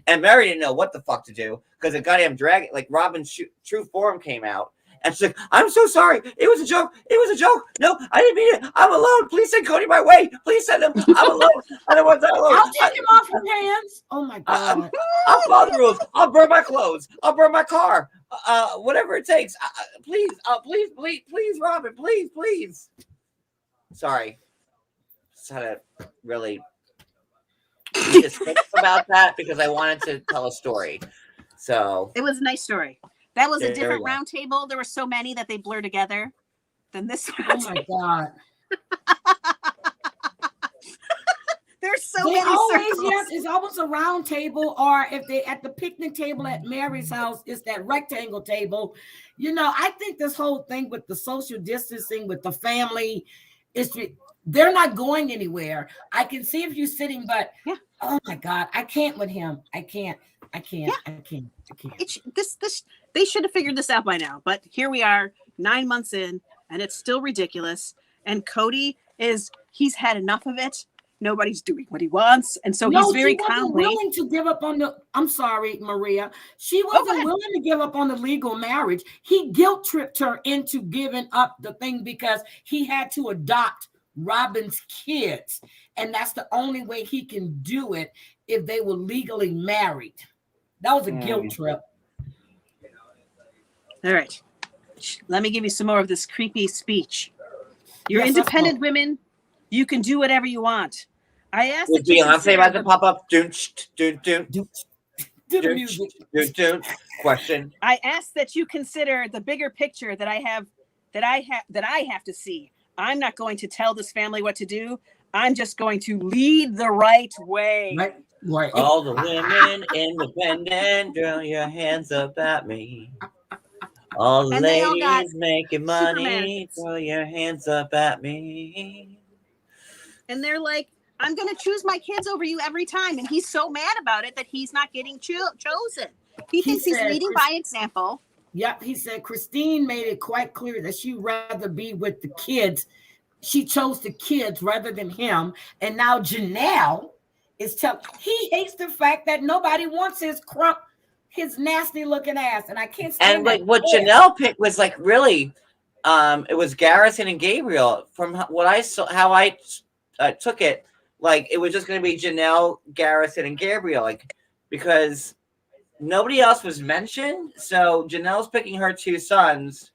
And Mary didn't know what the fuck to do because the goddamn dragon, like Robin's true form came out. And she's like, I'm so sorry. It was a joke. No, I didn't mean it. I'm alone. Please send Kody my way. Please send him. I'm alone. I don't want that alone.
I'll take him off your hands. Oh my God.
I'll follow the rules. I'll burn my clothes. I'll burn my car. Whatever it takes. Please, Robin. Please. Sorry. Just had to really just think about that because I wanted to tell a story. So
it was a nice story. That was a different round table. There were so many that they blur together than this one.
Oh my God.
There's so many circles.
Yes, it's almost a round table, or if they at the picnic table at Mary's house, it's that rectangle table. I think this whole thing with the social distancing with the family they're not going anywhere. I can see if you're sitting, but oh my God, I can't with him. I can't.
They should have figured this out by now, but here we are 9 months in and it's still ridiculous. And Kody he's had enough of it. Nobody's doing what he wants. And so he's very calmly
willing to give up on I'm sorry, Maria. She wasn't willing to give up on the legal marriage. He guilt tripped her into giving up the thing because he had to adopt Robin's kids. And that's the only way he can do it if they were legally married. That was a guilt trip.
All right. Let me give you some more of this creepy speech. You're independent women. You can do whatever you want. I asked
that Beyonce about to pop up. Question.
I asked that you consider the bigger picture that I have to see. I'm not going to tell this family what to do. I'm just going to lead the right way.
Right.
All the women independent, throw your hands up at me. All the ladies making money, throw your hands up at me.
and they're like, I'm going to choose my kids over you every time. And he's so mad about it that he's not getting chosen. He thinks he's leading by example.
Yep. He said Christine made it quite clear that she'd rather be with the kids. She chose the kids rather than him. And now Janelle is he hates the fact that nobody wants his nasty looking ass. And I can't stand
And like what Janelle picked was like really, it was Garrison and Gabriel. From what I saw, how I took it, like it was just going to be Janelle, Garrison, and Gabriel, like because nobody else was mentioned. So Janelle's picking her two sons,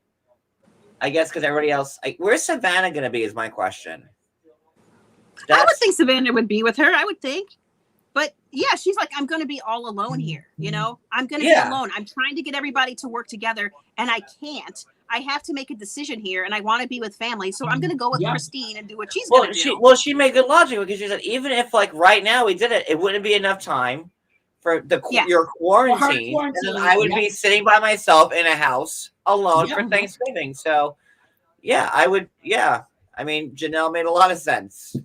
I guess, because everybody else. Where's Savannah going to be? Is my question.
I would think Savannah would be with her. I would think, but yeah, she's like, I'm going to be all alone here. You know, I'm going to be alone. I'm trying to get everybody to work together, and I can't. I have to make a decision here, and I want to be with family, so I'm going to go with Christine and do what she's going to do.
She made good logic because she said even if like right now we did it, it wouldn't be enough time for your quarantine, and then I would be sitting by myself in a house alone for Thanksgiving. So, I would. Yeah, I mean, Janelle made a lot of sense.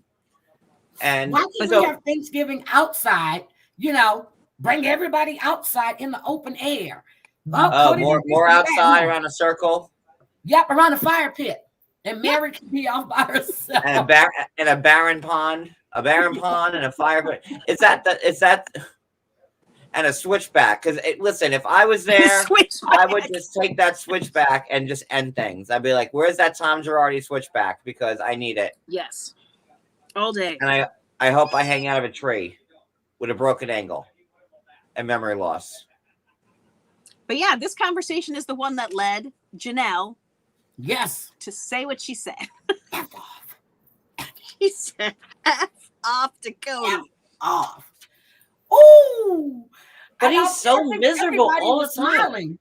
And
why can't we have Thanksgiving outside? You know, bring everybody outside in the open air.
More outside around a circle.
Yep, around a fire pit, and Mary can be off by herself.
And a barren pond, and a fire pit. Is that? And a switchback. Because listen, if I was there, I would just take that switchback and just end things. I'd be like, "Where's that Tom Girardi switchback? Because I need it."
Yes, all day.
And I hope I hang out of a tree with a broken ankle and memory loss.
But yeah, this conversation is the one that led Janelle, to say what she said.
F off.
She said, "F off to Kody."
F off. Ooh.
But he's so miserable all the
time.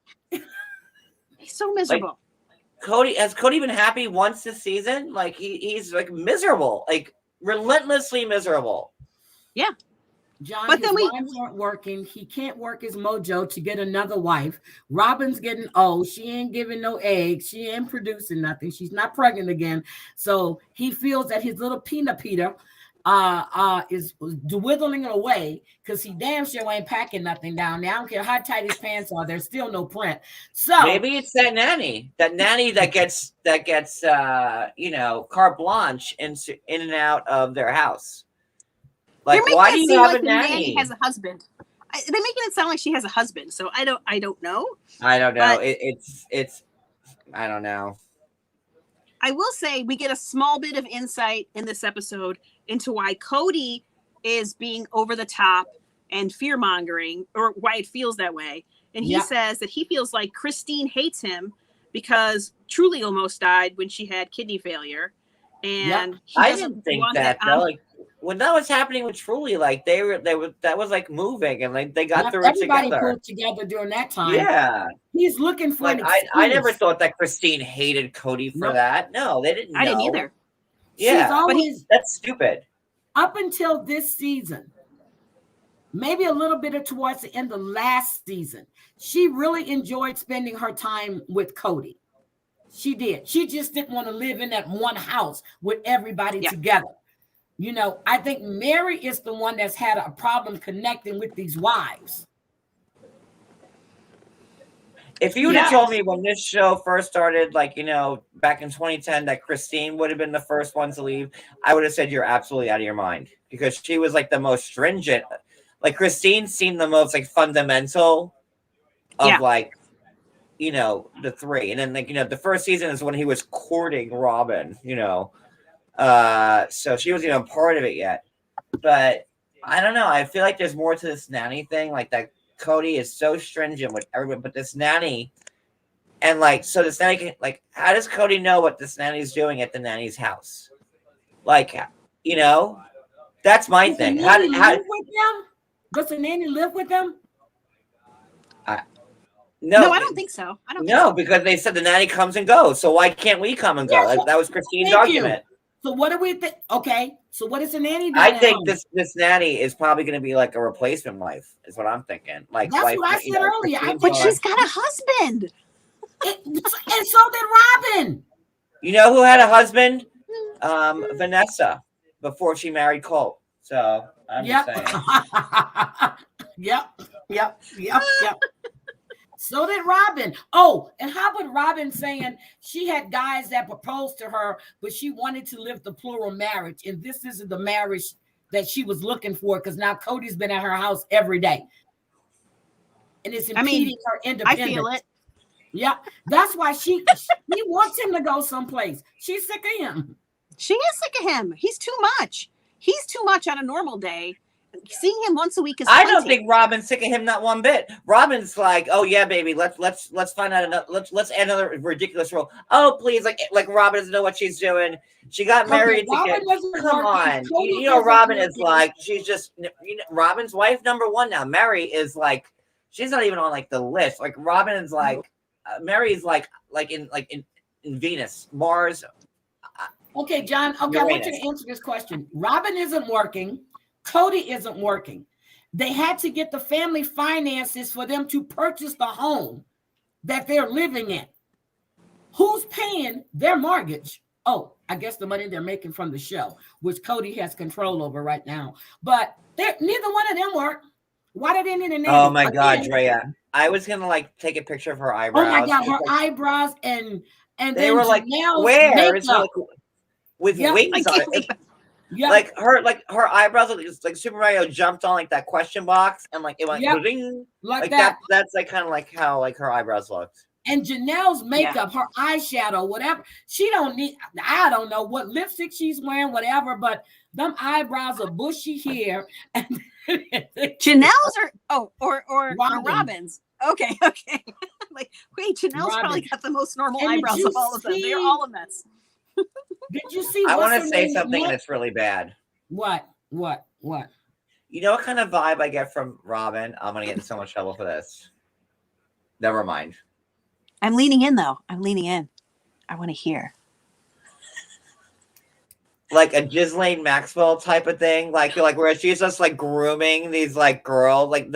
He's so miserable.
Like, has Kody been happy once this season? Like he's like miserable, like relentlessly miserable.
Yeah. John, but his wives aren't working. He can't work his mojo to get another wife. Robin's getting old. She ain't giving no eggs. She ain't producing nothing. She's not pregnant again. So he feels that his little peanut Peter is dwindling away because he damn sure ain't packing nothing down there. I don't care how tight his pants are. There's still no print. So
maybe it's that nanny that gets carte blanche in and out of their house. Like, why do you have a nanny?
Has a husband. They're making it sound like she has a husband. So I don't know.
I don't know. It's I don't know.
I will say we get a small bit of insight in this episode into why Kody is being over the top and fear mongering, or why it feels that way. And he says that he feels like Christine hates him because Truly almost died when she had kidney failure. And
I didn't think that though. Like when that was happening with Truly, like they were that was like moving and like they got through it together.
Everybody pulled together during that time.
Yeah.
He's looking for
like I never thought that Christine hated Kody for that. No, they didn't know.
I didn't either.
Yeah. That's stupid.
Up until this season, maybe a little bit towards the end of last season, she really enjoyed spending her time with Kody. She did. She just didn't want to live in that one house with everybody together. You know, I think Mary is the one that's had a problem connecting with these wives.
If you would have told me when this show first started, like, back in 2010, that Christine would have been the first one to leave, I would have said you're absolutely out of your mind because she was like the most stringent. Like Christine seemed the most like fundamental of like, the three. And then like, the first season is when he was courting Robin, so she wasn't even part of it yet. But I don't know. I feel like there's more to this nanny thing. Like that Kody is so stringent with everyone, but this nanny, and like, so this nanny can, like, how does Kody know what this nanny's doing at the nanny's house? Like, that's my thing. How
live with them? Does the nanny live with them?
No, I don't think so.
Because they said the nanny comes and goes. So why can't we come and go? Like, that was Christine's argument.
So what do we think? Okay, so what is the nanny doing?
I think this nanny is probably going to be like a replacement wife, is what I'm thinking. Like
that's what I said earlier.
But she's got a husband,
and so did Robin.
You know who had a husband? Vanessa before she married Colt. So I'm just saying.
Yep. So did Robin. Oh, and how about Robin saying she had guys that proposed to her, but she wanted to live the plural marriage, and this isn't the marriage that she was looking for, because now Kody's been at her house every day, and it's impeding her independence.
I feel it.
Yeah, that's why she wants him to go someplace. She's sick of him.
She is sick of him. He's too much. He's too much on a normal day. Seeing him once a week is plenty.
I don't think Robin's sick of him, not one bit. Robin's like, oh yeah, baby, let's find out another, let's add another ridiculous role. Oh please, like Robin doesn't know what she's doing. She got married to come on. You know, Robin is like, she's just, you know, Robin's wife number one now. Mary is like, she's not even on like the list. Like Robin is like, Mary's like in Venus, Mars.
Okay, John. Okay, Uranus. I want you to answer this question. Robin isn't working. Kody isn't working. They had to get the family finances for them to purchase the home that they're living in. Who's paying their mortgage? Oh, I guess the money they're making from the show, which Kody has control over right now. But neither one of them work. Why do they need a nanny?
Oh my God, Drea. I was gonna like take a picture of her eyebrows.
Oh my God, her eyebrows and
they were like, where? It's like, with wings on it. Yeah. Like her eyebrows are like Super Mario jumped on like that question box and like it went like that. That's like kind of like how like her eyebrows looked.
And Janelle's makeup, her eyeshadow, whatever. She don't need, I don't know what lipstick she's wearing, whatever, but them eyebrows are bushy here.
Janelle's or Robin's. Okay. Like, wait, Janelle's probably got the most normal eyebrows of all of them. They're all a mess.
Did you see?
I want to say something that's really bad.
What?
You know what kind of vibe I get from Robin? I'm gonna get in so much trouble for this. Never mind.
I'm leaning in though. I want to hear.
Like a Ghislaine Maxwell type of thing, like where she's just like grooming these like girls, like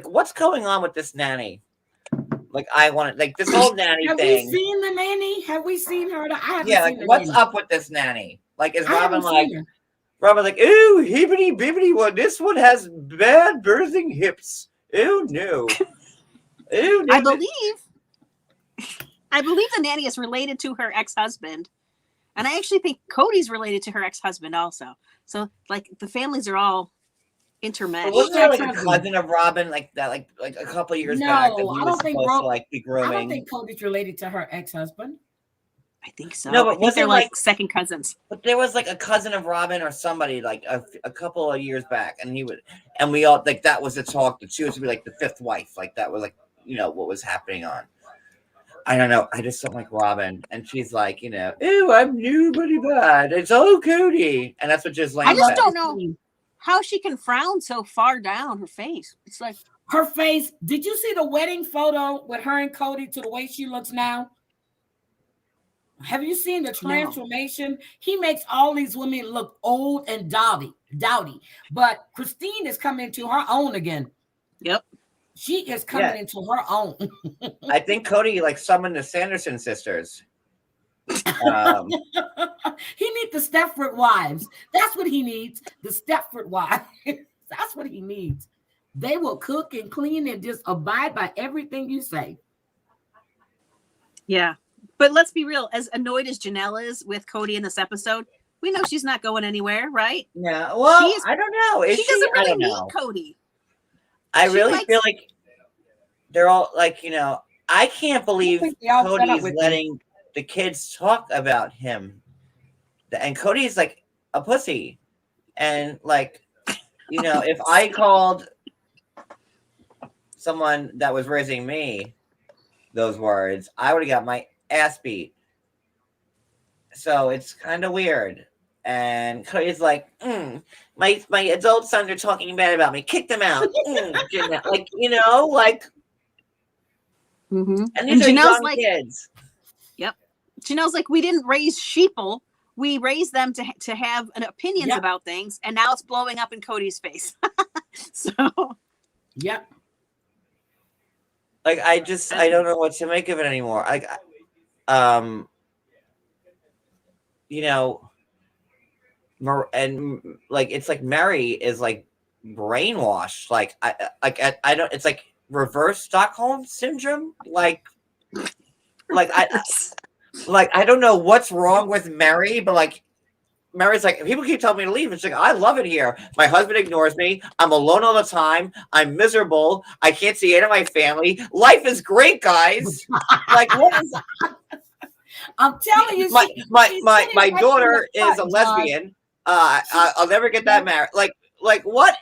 what's going on with this nanny? Like I want like this whole nanny
thing. Have we seen the nanny? Have we seen her? I haven't seen
like what's
nanny.
up with this nanny? Like is Robin like ooh hibbity bibbity one? This one has bad birthing hips. Ooh no. Ooh.
I believe the nanny is related to her ex-husband, and I actually think Kody's related to her ex-husband also. So like the families are all intermeshed.
Wasn't there like a cousin of Robin like that, like a couple of years back? That I don't think to, like, be grooming.
I don't think Kody's related to her ex-husband.
I think so.
No, but
I think they're like second cousins.
But there was like a cousin of Robin or somebody like a couple of years back, and we all like that was the talk that she was to be like the fifth wife, like that was like what was happening on. I don't know. I just don't like Robin, and she's like, ooh, I'm nobody bad. It's all Kody, and that's what Ghislaine
I just don't know how she can frown so far down her face. It's like
her face. Did you see the wedding photo with her and Kody to the way she looks now? Have you seen the transformation? No. He makes all these women look old and dowdy. But Christine is coming to her own again.
Yep.
She is coming into her own.
I think Kody like summoned the Sanderson sisters.
He needs the Stepford wives. That's what he needs. The Stepford wives. That's what he needs. They will cook and clean and just abide by everything you say.
Yeah. But let's be real. As annoyed as Janelle is with Kody in this episode, we know she's not going anywhere, right?
Yeah. Well, I don't know.
She doesn't really need Kody.
I really feel like they're all like, I can't believe Kody is letting the kids talk about him. And Cody's like a pussy. And like, if I called someone that was raising me those words, I would have got my ass beat. So it's kind of weird. And Cody's like, my adult sons are talking bad about me. Kick them out. Like,
Mm-hmm.
And these are young kids.
Yep. Janelle's like, we didn't raise sheeple. We raised them to have an opinions about things, and now it's blowing up in Cody's face. So.
Yep.
Like I don't know what to make of it anymore. Like, and like it's like Mary is like brainwashed. Like I don't. It's like reverse Stockholm syndrome. I don't know what's wrong with Mary, but like Mary's like, people keep telling me to leave. And she's like, I love it here. My husband ignores me. I'm alone all the time. I'm miserable. I can't see any of my family. Life is great, guys. Like, what is
I'm telling you,
my daughter is a lesbian. I'll never get that married. Like what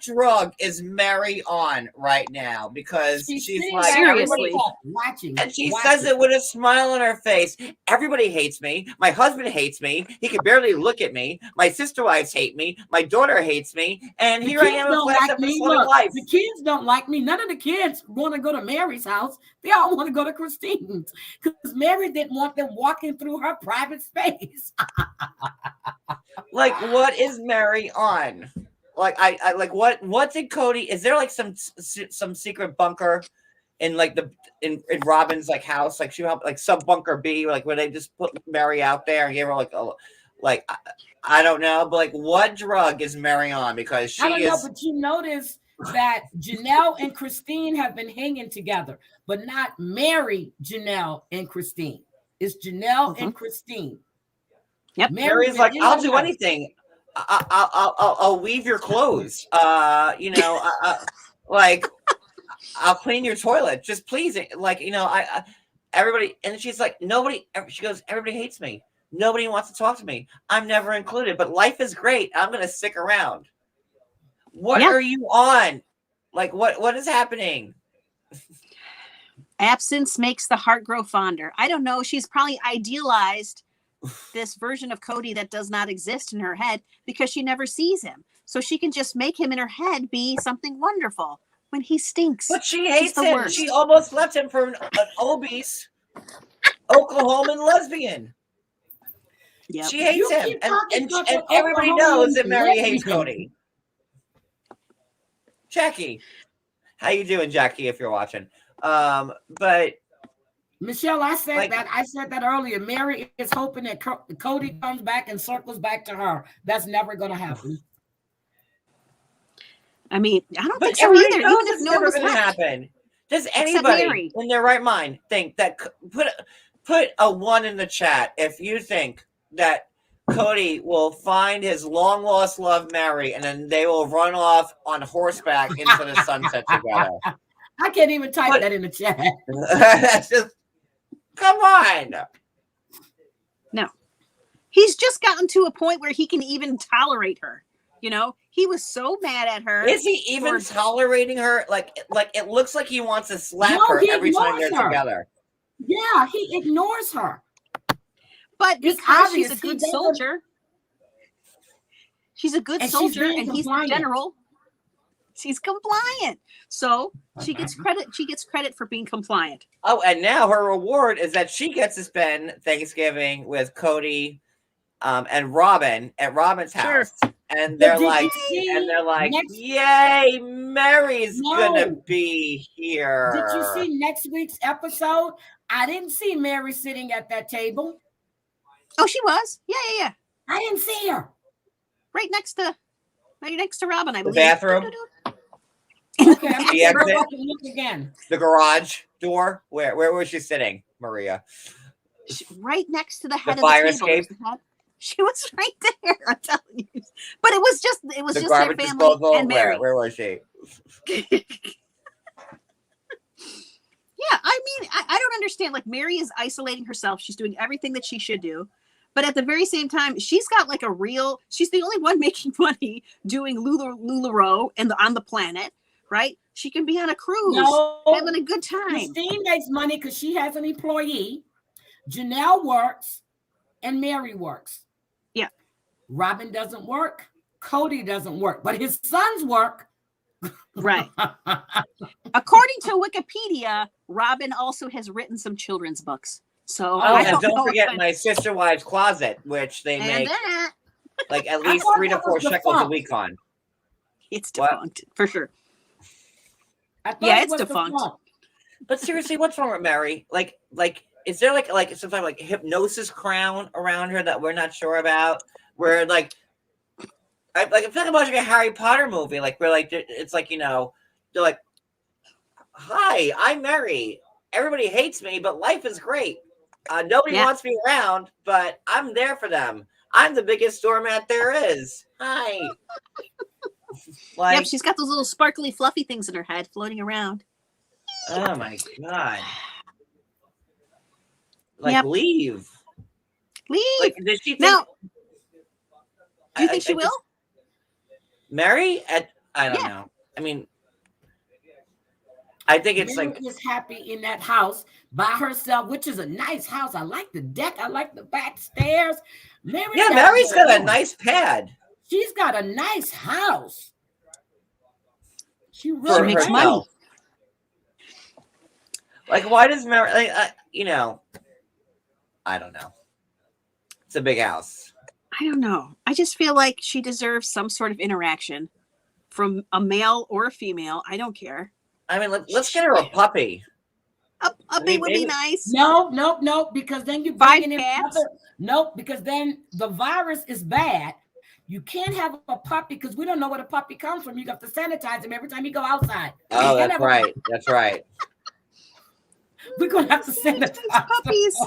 drug is Mary on right now? Because she's like
seriously
watching,
and she says it with a smile on her face. Everybody hates me. My husband hates me. He can barely look at me. My sister wives hate me. My daughter hates me. And here I am in last episode of life.
The kids don't like me. None of the kids want to go to Mary's house. They all want to go to Christine's because Mary didn't want them walking through her private space.
Like, what is Mary on? Like, I like what did Kody? Is there like some secret bunker in like in Robin's like house? Like she helped like sub bunker B, like where they just put Mary out there and gave her like I don't know, but like what drug is Mary on? Because she
I don't know, but you notice that Janelle and Christine have been hanging together, but not Mary, Janelle, and Christine. It's Janelle and Christine.
Yep.
Mary's like, I'll do anything. I'll weave your clothes. Like I'll clean your toilet. Just please, like everybody. And she's like, nobody. She goes, everybody hates me. Nobody wants to talk to me. I'm never included. But life is great. I'm gonna stick around. What are you on? Like what is happening?
Absence makes the heart grow fonder. I don't know. She's probably idealized this version of Kody that does not exist in her head because she never sees him. So she can just make him in her head be something wonderful when he stinks.
But she hates him. Worst. She almost left him for an obese Oklahoman lesbian. Yep. She hates him. And everybody knows that Mary hates Kody. Jackie. How you doing, Jackie, if you're watching? But
Michelle, I said that earlier. Mary is hoping that Kody comes back and circles back to her. That's never going to happen.
I mean, I don't think so either. Even if no
never going to happen. Does anybody in their right mind think that? Put a 1 in the chat if you think that Kody will find his long lost love, Mary, and then they will run off on horseback into the sunset together.
I can't even type that in the chat.
That's just. Come on.
No. He's just gotten to a point where he can even tolerate her. He was so mad at her.
Is he even tolerating her? Like it looks like he wants to slap her every time they're together.
Yeah, he ignores her.
But because she's a good soldier. She's a good soldier and he's the general. She's compliant. So she gets credit. She gets credit for being compliant.
Oh, and now her reward is that she gets to spend Thanksgiving with Kody and Robin at Robin's house. Sure. And they're like, yay, Mary's gonna be here.
Did you see next week's episode? I didn't see Mary sitting at that table.
Oh, she was. Yeah.
I didn't see her.
Right next to Robin, I believe.
The bathroom.
Okay, I'm gonna look again.
The garage door. Where was she sitting, Maria?
Right next to the head
of the fire
table.
Escape.
She was right there. I'm telling you. But it was just their family
disposal?
and Mary.
Where was she?
Yeah, I mean, I don't understand. Like, Mary is isolating herself. She's doing everything that she should do. But at the very same time, she's got like she's the only one making money doing LuLaRoe and on the planet, right? She can be on a cruise, having a good time.
Christine makes money because she has an employee. Janelle works and Mary works.
Yeah.
Robin doesn't work. Kody doesn't work, but his sons work.
Right. According to Wikipedia, Robin also has written some children's books. So
and don't forget My Sister Wives Closet, which they make like at least 3 to 4 shekels a week on.
It's defunct for sure. Yeah, it's defunct.
But seriously, what's wrong with Mary? Like, is there like some type of like hypnosis crown around her that we're not sure about? where like I'm talking about like a Harry Potter movie, like where like it's like they're like, "Hi, I'm Mary. Everybody hates me, but life is great. Nobody wants me around, but I'm there for them. I'm the biggest doormat there is. Hi."
Yep, she's got those little sparkly, fluffy things in her head floating around.
Oh my god! Like leave. Like, did she think?
Now, do you think she will?
Mary? I don't know. I mean, I think it's
Mary
like
is happy in that house by herself, which is a nice house. I like the deck. I like the back stairs.
Mary's got a nice pad.
She's got a nice house. She
really makes money.
Like, why does Mary? Like, I don't know. It's a big house.
I don't know. I just feel like she deserves some sort of interaction from a male or a female. I don't care.
I mean, let's get her a puppy.
A puppy would be nice.
No, because then you bring in because then the virus is bad. You can't have a puppy because we don't know where the puppy comes from. You have to sanitize him every time you go outside.
Oh, that's right. That's right.
We're gonna have to sanitize
puppies.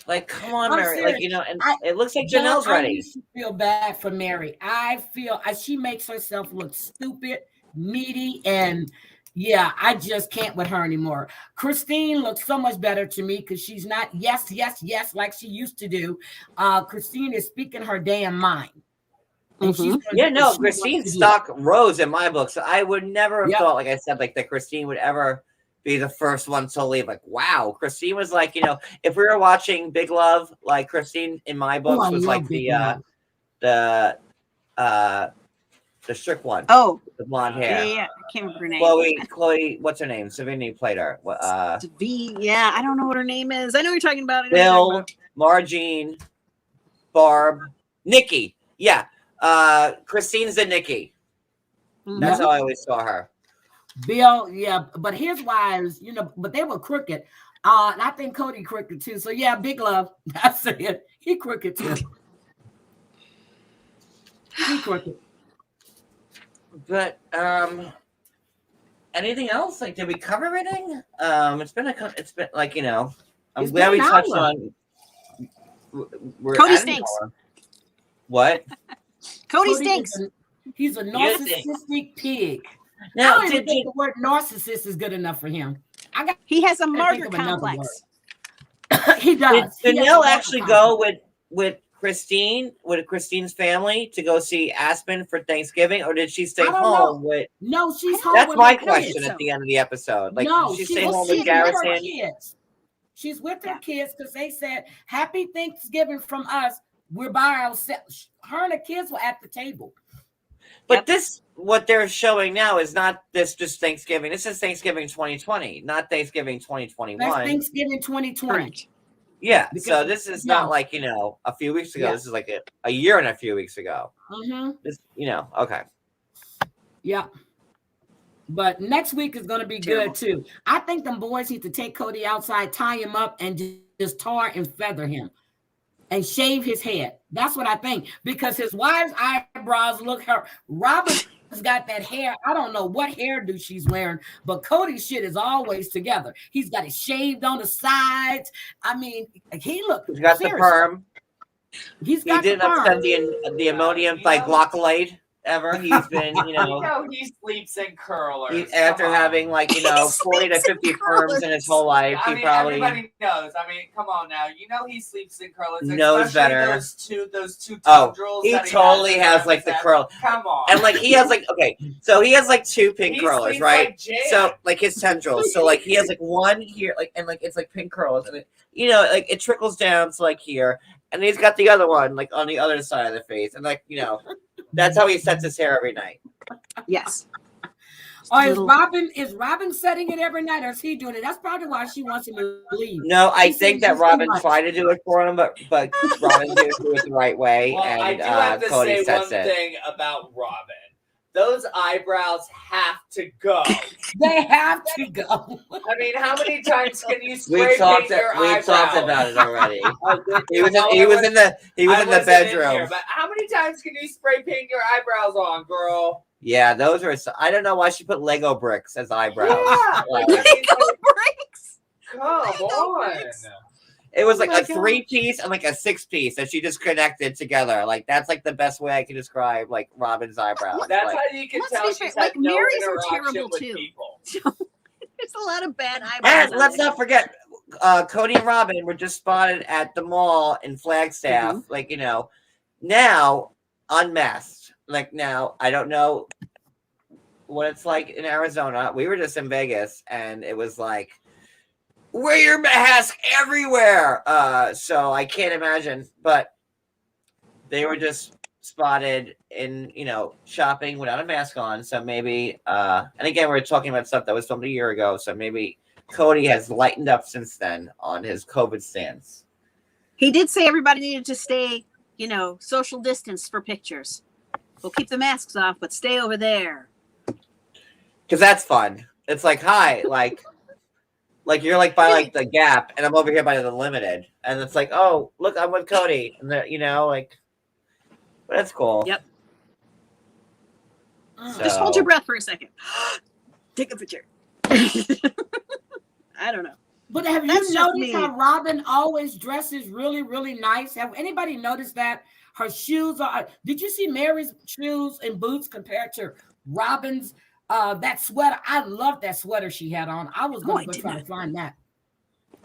Like, come on, Mary. Serious. Like, and it looks like Janelle's ready. I used to
feel bad for Mary. I feel she makes herself look stupid, needy, and I just can't with her anymore. Christine looks so much better to me because she's not yes like she used to do. Christine is speaking her damn mind.
Mm-hmm. Christine's stock rose in my book. So I would never have thought, like I said, like that Christine would ever be the first one to leave. Like, wow, Christine was like, if we were watching Big Love, like Christine in my books was like the strict one.
Oh,
the blonde hair.
Yeah. I can't remember her name.
Chloe, what's her name? Savini played her.
I don't know what her name is. I know you're talking about.
Bill, Margene, Barb, Nikki. Yeah. Christine's the Nikki. Mm-hmm. That's how I always saw her.
Bill, but his wives, but they were crooked. And I think Kody crooked too. So Big Love. That's it. He crooked too. He crooked.
But anything else? Like, did we cover everything? It's been like I'm glad we touched on.
Cody stinks.
What?
Cody stinks.
He's a narcissistic pig. Now, I don't even think the word narcissist is good enough for him.
He has a martyr complex.
He does.
Did Janelle actually go with Christine's family to go see Aspen for Thanksgiving, or did she stay home with?
No, she's home.
That's my question at the end of the episode. Like, did she stay home with Garrett and
kids? She's with her kids because they said Happy Thanksgiving from us. We're by ourselves. Her and the kids were at the table.
But what they're showing now is not just Thanksgiving. This is Thanksgiving 2020, not Thanksgiving 2021.
That's Thanksgiving 2020.
Yeah. So this is not like, a few weeks ago. This is like a year and a few weeks ago.
Mm-hmm.
This, okay.
Yeah. But next week is going to be good too. I think them boys need to take Kody outside, tie him up, and just tar and feather him. And shave his head. That's what I think. Because his wife's eyebrows Robin's got that hair. I don't know what hairdo she's wearing, but Cody's shit is always together. He's got it shaved on the sides. I mean, he's
got the perm.
He didn't
upset the ammonium glycolate ever. He's been,
he sleeps in curlers.
After having 40 to 50 perms in his whole life,
everybody knows. I mean, come on now. He sleeps in curlers.
Knows better.
Those two tendrils.
He totally has the curl.
Come on.
And he has so he has two pink curlers, right? So his tendrils. So he has one here, and it's pink curls, and it trickles down to here, and he's got the other one on the other side of the face, and that's how he sets his hair every night.
Yes.
Is Robin setting it every night, or is he doing it? That's probably why she wants him to leave.
No, I think that Robin tried to do it for him, but Robin didn't do it the right way,
well,
and
I do have to
Kody
say
sets
one
it.
thing about Robin. those eyebrows have to go.
They have to go.
I mean, how many times can you
We
spray
talked.
paint your
We
eyebrows?
talked about it already.
Oh, did
He
you?
was.
Well,
He was in the. He was
I
in the
wasn't in
bedroom.
here, but how many times can you spray paint your eyebrows on, girl?
Yeah, those are. I don't know why she put Lego bricks as eyebrows.
Yeah.
Like,
Breaks.
Come on.
bricks.
it was
Oh
like
my
a 3-piece and like a 6-piece that she just connected together. Like that's like the best way I can describe like Robin's eyebrows.
That's
like,
how you can
Let's
tell
be
she's
fair,
had
like,
no
Mary's are
interaction
terrible,
with
too.
people.
There's a lot of bad eyebrows.
and
on
let's
there.
not forget, Kody and Robin were just spotted at the mall in Flagstaff.
Mm-hmm.
Like now unmasked. Like now, I don't know what it's like in Arizona. We were just in Vegas, and it was like, wear your mask everywhere. So I can't imagine, but they were just spotted in, shopping without a mask on. So maybe, and again, we're talking about stuff that was filmed a year ago. So maybe Kody has lightened up since then on his COVID stance.
He did say everybody needed to stay, social distance for pictures. We'll keep the masks off, but stay over there.
Because that's fun. It's like, hi, like you're like by like the Gap, and I'm over here by the Limited, and it's like, oh, look, I'm with Kody, and but that's cool.
Yep.
So,
Just hold your breath for a second. Take a picture. I don't know.
But have
That's
you
just
noticed
me.
how Robin always dresses really, really nice? Have anybody noticed that? Her shoes are. Did you see Mary's shoes and boots compared to Robin's? That sweater. I love that sweater she had on. I was going to try to find that.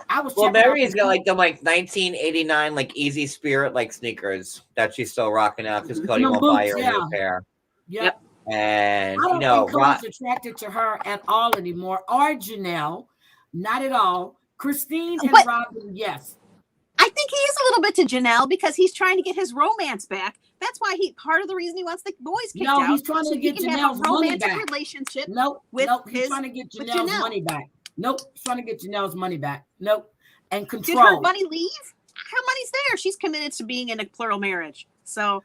I was.
well,
checking out
Mary's
the-
got like the 1989 like Easy Spirit like sneakers that she's still rocking out because Kody
The
won't buy her
boots,
a new pair.
Yep.
And
I don't think Cody's attracted to her at all anymore, or Janelle, not at all. Christine and Robin, yes.
I think he is a little bit to Janelle because he's trying to get his romance back. That's why part of the reason he wants the boys kicked out.
No, he's trying to get Janelle's money back.
Relationship.
Nope. He's trying to get
with
Janelle's
Janelle.
money back. Nope. He's trying to get Janelle's money back. Nope. And
Did
control.
her money leave? Her money's there. She's committed to being in a plural marriage. So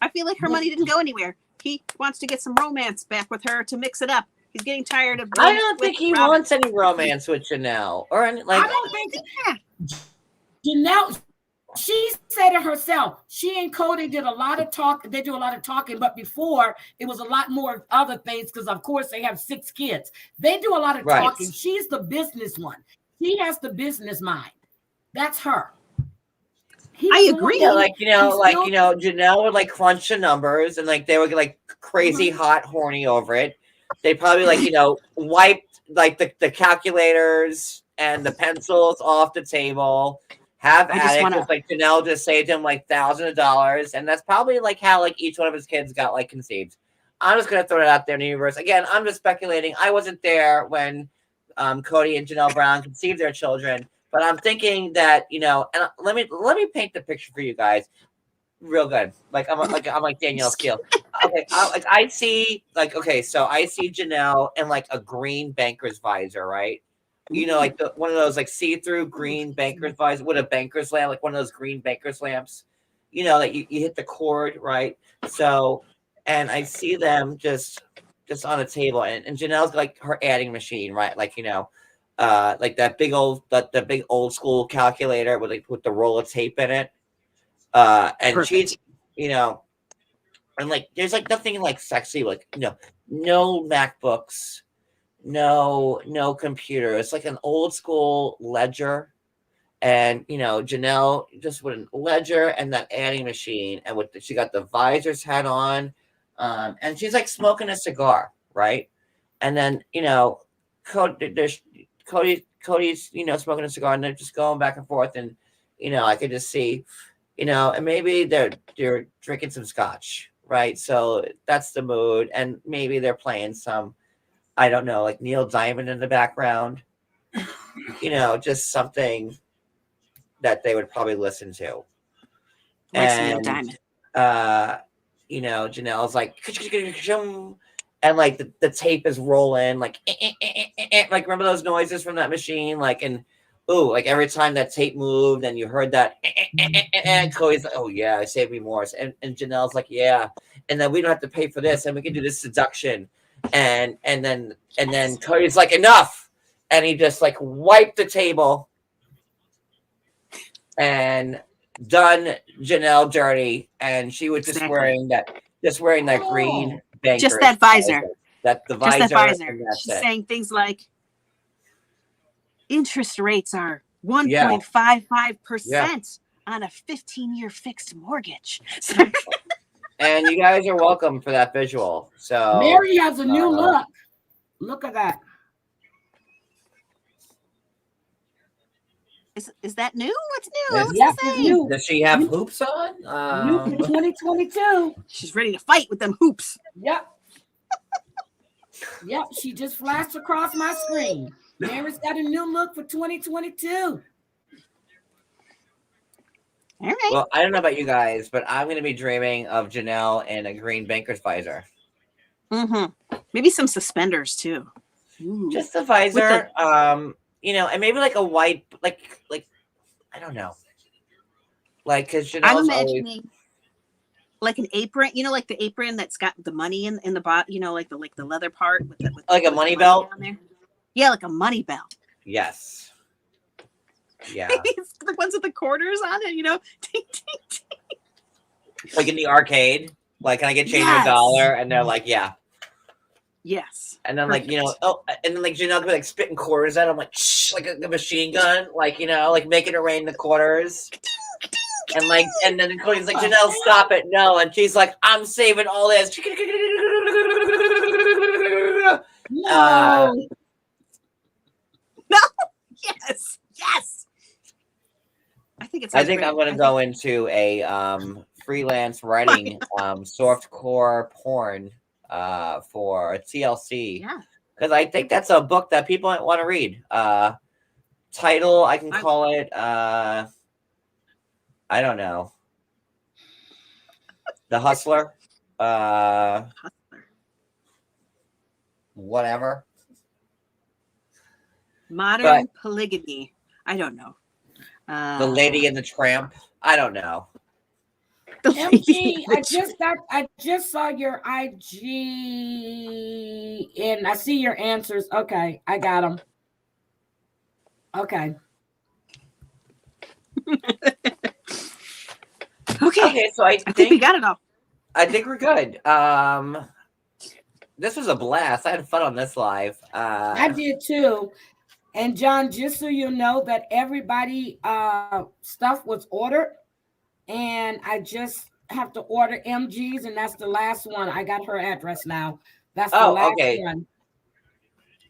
I feel like her money didn't go anywhere. He wants to get some romance back with her to mix it up. He's getting tired of.
I don't think he wants any romance with Janelle or any, like.
I don't think Janelle. She said it herself. She and Kody did a lot of talk. They do a lot of talking, but before it was a lot more other things because, of course, they have 6 kids. They do a lot of talking. She's the business one. She has the business mind. That's her.
I agree.
Yeah, Janelle would like crunch the numbers and like they would get like crazy hot, horny over it. They probably wiped like the calculators and the pencils off the table. Have at it because like Janelle just saved him like thousands of dollars, and that's probably like how like each one of his kids got like conceived. I'm just gonna throw it out there in the universe. Again, I'm just speculating. I wasn't there when Kody and Janelle Brown conceived their children, but I'm thinking that and let me paint the picture for you guys, real good. Like I'm like Danielle Steele. Okay, I see Janelle in like a green banker's visor, right? Like one of those like see-through green banker's visor with a banker's lamp, like one of those green banker's lamps. That you hit the cord, right? So, and I see them just on a table, and Janelle's like her adding machine, right? Like like that big old school calculator with the roll of tape in it. And perfect. She's and like there's like nothing like sexy, like no MacBooks, no computer. It's like an old school ledger, and Janelle just with a ledger and that adding machine, and she got the visor's hat on, and she's like smoking a cigar, right? And then Cody's smoking a cigar, and they're just going back and forth, and I could just see, and maybe they're drinking some scotch, right? So that's the mood, and maybe they're playing some, I don't know, like Neil Diamond in the background, just something that they would probably listen to. And Neil Diamond. Janelle's like, and like the tape is rolling, like like remember those noises from that machine, like, and like every time that tape moved and you heard that, Cody's like, oh yeah, I saved me more, and Janelle's like, yeah, and then we don't have to pay for this, and we can do this seduction, and then Cody's like, enough, and he just like wiped the table and done Janelle dirty, and she was just wearing that green banker,
just that visor.
That's the visor.
Just that visor.
And that's
She's
it.
saying things like interest rates are 1.55% on a 15-year fixed mortgage.
And you guys are welcome for that visual. So
Mary has a new look. Look at that.
Is that new? What's new?
Yes, it's new.
Does she have hoops on?
New for 2022.
She's ready to fight with them hoops.
Yep. Yep, she just flashed across my screen. Mary's got a new look for 2022.
All right.
Well, I don't know about you guys, but I'm going to be dreaming of Janelle in a green banker's visor.
Mm-hmm. Maybe some suspenders too. Ooh.
Just the visor, and maybe like a white, like I don't know, like because Janelle's
I'm imagining like an apron, like the apron that's got the money in the bottom, like the leather part with
like a money belt
down there. Yeah, like a money belt.
Yes. Yeah.
It's the ones with the quarters on it, Ting, ting, ting.
Like in the arcade. Like, can I get change of $1? And they're like, yeah.
Yes.
And then
Perfect.
and then like Janelle could be like spitting quarters at him, like shh, like a machine gun, like like making it rain the quarters. And then Cody's like, Janelle, stop it, no. And she's like, I'm saving all this.
No.
No. Yes. I think
I'm going to go into a freelance writing softcore porn for TLC.
Yeah.
Because I think that's a book that people might want to read. Title, I can call it, I don't know. The Hustler. Whatever.
Modern polygamy. I don't know.
The Lady and the Tramp. I don't know.
MG, I just saw your IG and I see your answers. Okay, I got them. Okay.
Okay,
so I
think we got it all.
I think we're good. This was a blast. I had fun on this live.
I did too. And John, just so you know that everybody stuff was ordered, and I just have to order MG's, and that's the last one. I got her address now. That's the last one.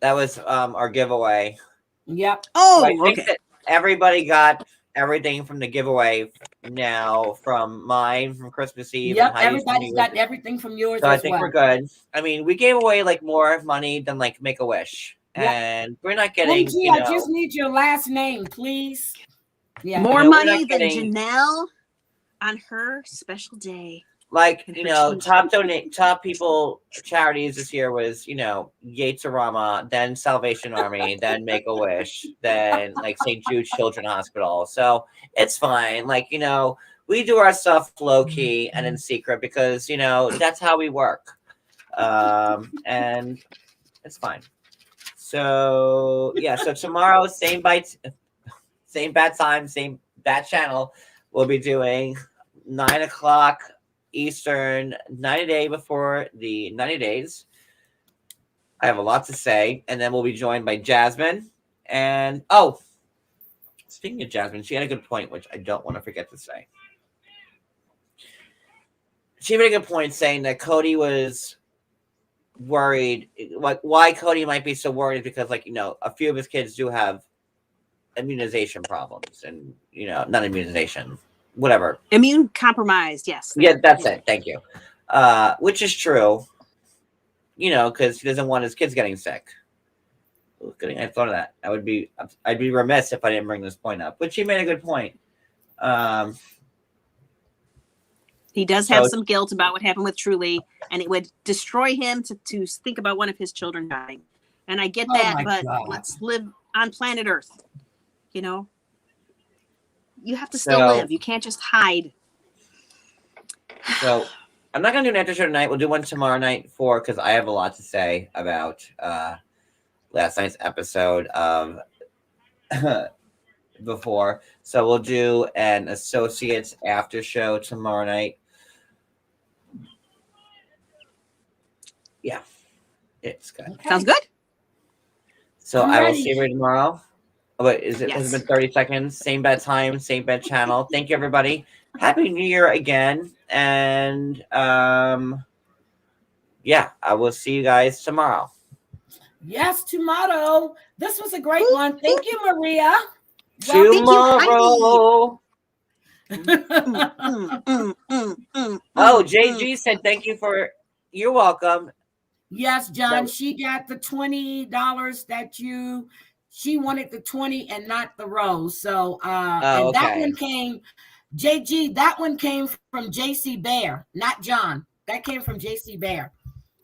That was our giveaway.
Yep.
Oh,
so I think that everybody got everything from the giveaway now, from mine from Christmas Eve.
Yep, everybody's got everything from yours.
So I think we're good. I mean, we gave away like more money than like Make-A-Wish. And we're not getting.
MG, I just need your last name, please.
Yeah, more money than Janelle on her special day.
Like top people charities this year was Yates-A-Rama, then Salvation Army, then Make-A-Wish, then like St. Jude Children's Hospital. So it's fine. Like we do our stuff low key and in secret because that's how we work, and it's fine. So yeah, so tomorrow, same bad time, same bad channel. We'll be doing 9:00 Eastern, 90 days before the 90 days. I have a lot to say, and then we'll be joined by Jasmine. And speaking of Jasmine, she had a good point, which I don't want to forget to say. She made a good point saying that Kody was worried, like why Kody might be so worried because a few of his kids do have immunization problems, and not immunization, whatever,
immune compromised. Yes.
Yeah, that's it. Thank you. Which is true, because he doesn't want his kids getting sick. Good thing I thought of that. I'd be remiss if I didn't bring this point up, but she made a good point.
He does have some guilt about what happened with Truly, and it would destroy him to think about one of his children dying. And I get that, but let's live on planet Earth. You have to still live. You can't just hide.
So I'm not gonna do an after show tonight. We'll do one tomorrow night because I have a lot to say about last night's episode of before. So we'll do an associates after show tomorrow night. Yeah, it's good.
Okay.
Sounds good.
So
I'm
I will
ready.
see you tomorrow. Oh, wait, has it
Yes.
been 30 seconds? Same bad time, same bad channel. Thank you, everybody. Happy New Year again. And yeah, I will see you guys tomorrow.
Yes, tomorrow. This was a great one. Thank you, Maria.
Tomorrow. Oh, JG said thank you for. You're welcome.
Yes, John.
So-
She got the $20 that she wanted the 20 and not the rose. So and that
okay.
one came, JG, that one came from JC Bear, not John. That came from JC Bear.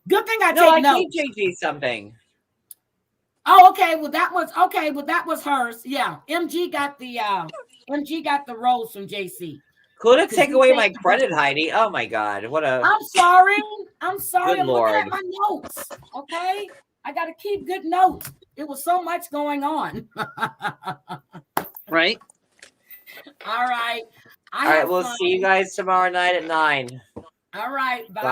Good thing I
No,
take
I
notes.
gave JG something.
Oh, okay. Well, that was hers. Yeah. MG got the rose from JC.
Couldn't take away my credit, Heidi. Oh my God. What a.
I'm sorry. I'm
Good
looking
Lord.
at my notes. Okay. I got to keep good notes. It was so much going on.
Right.
All right.
All right. We'll see you guys tomorrow night at 9.
All right.
Bye.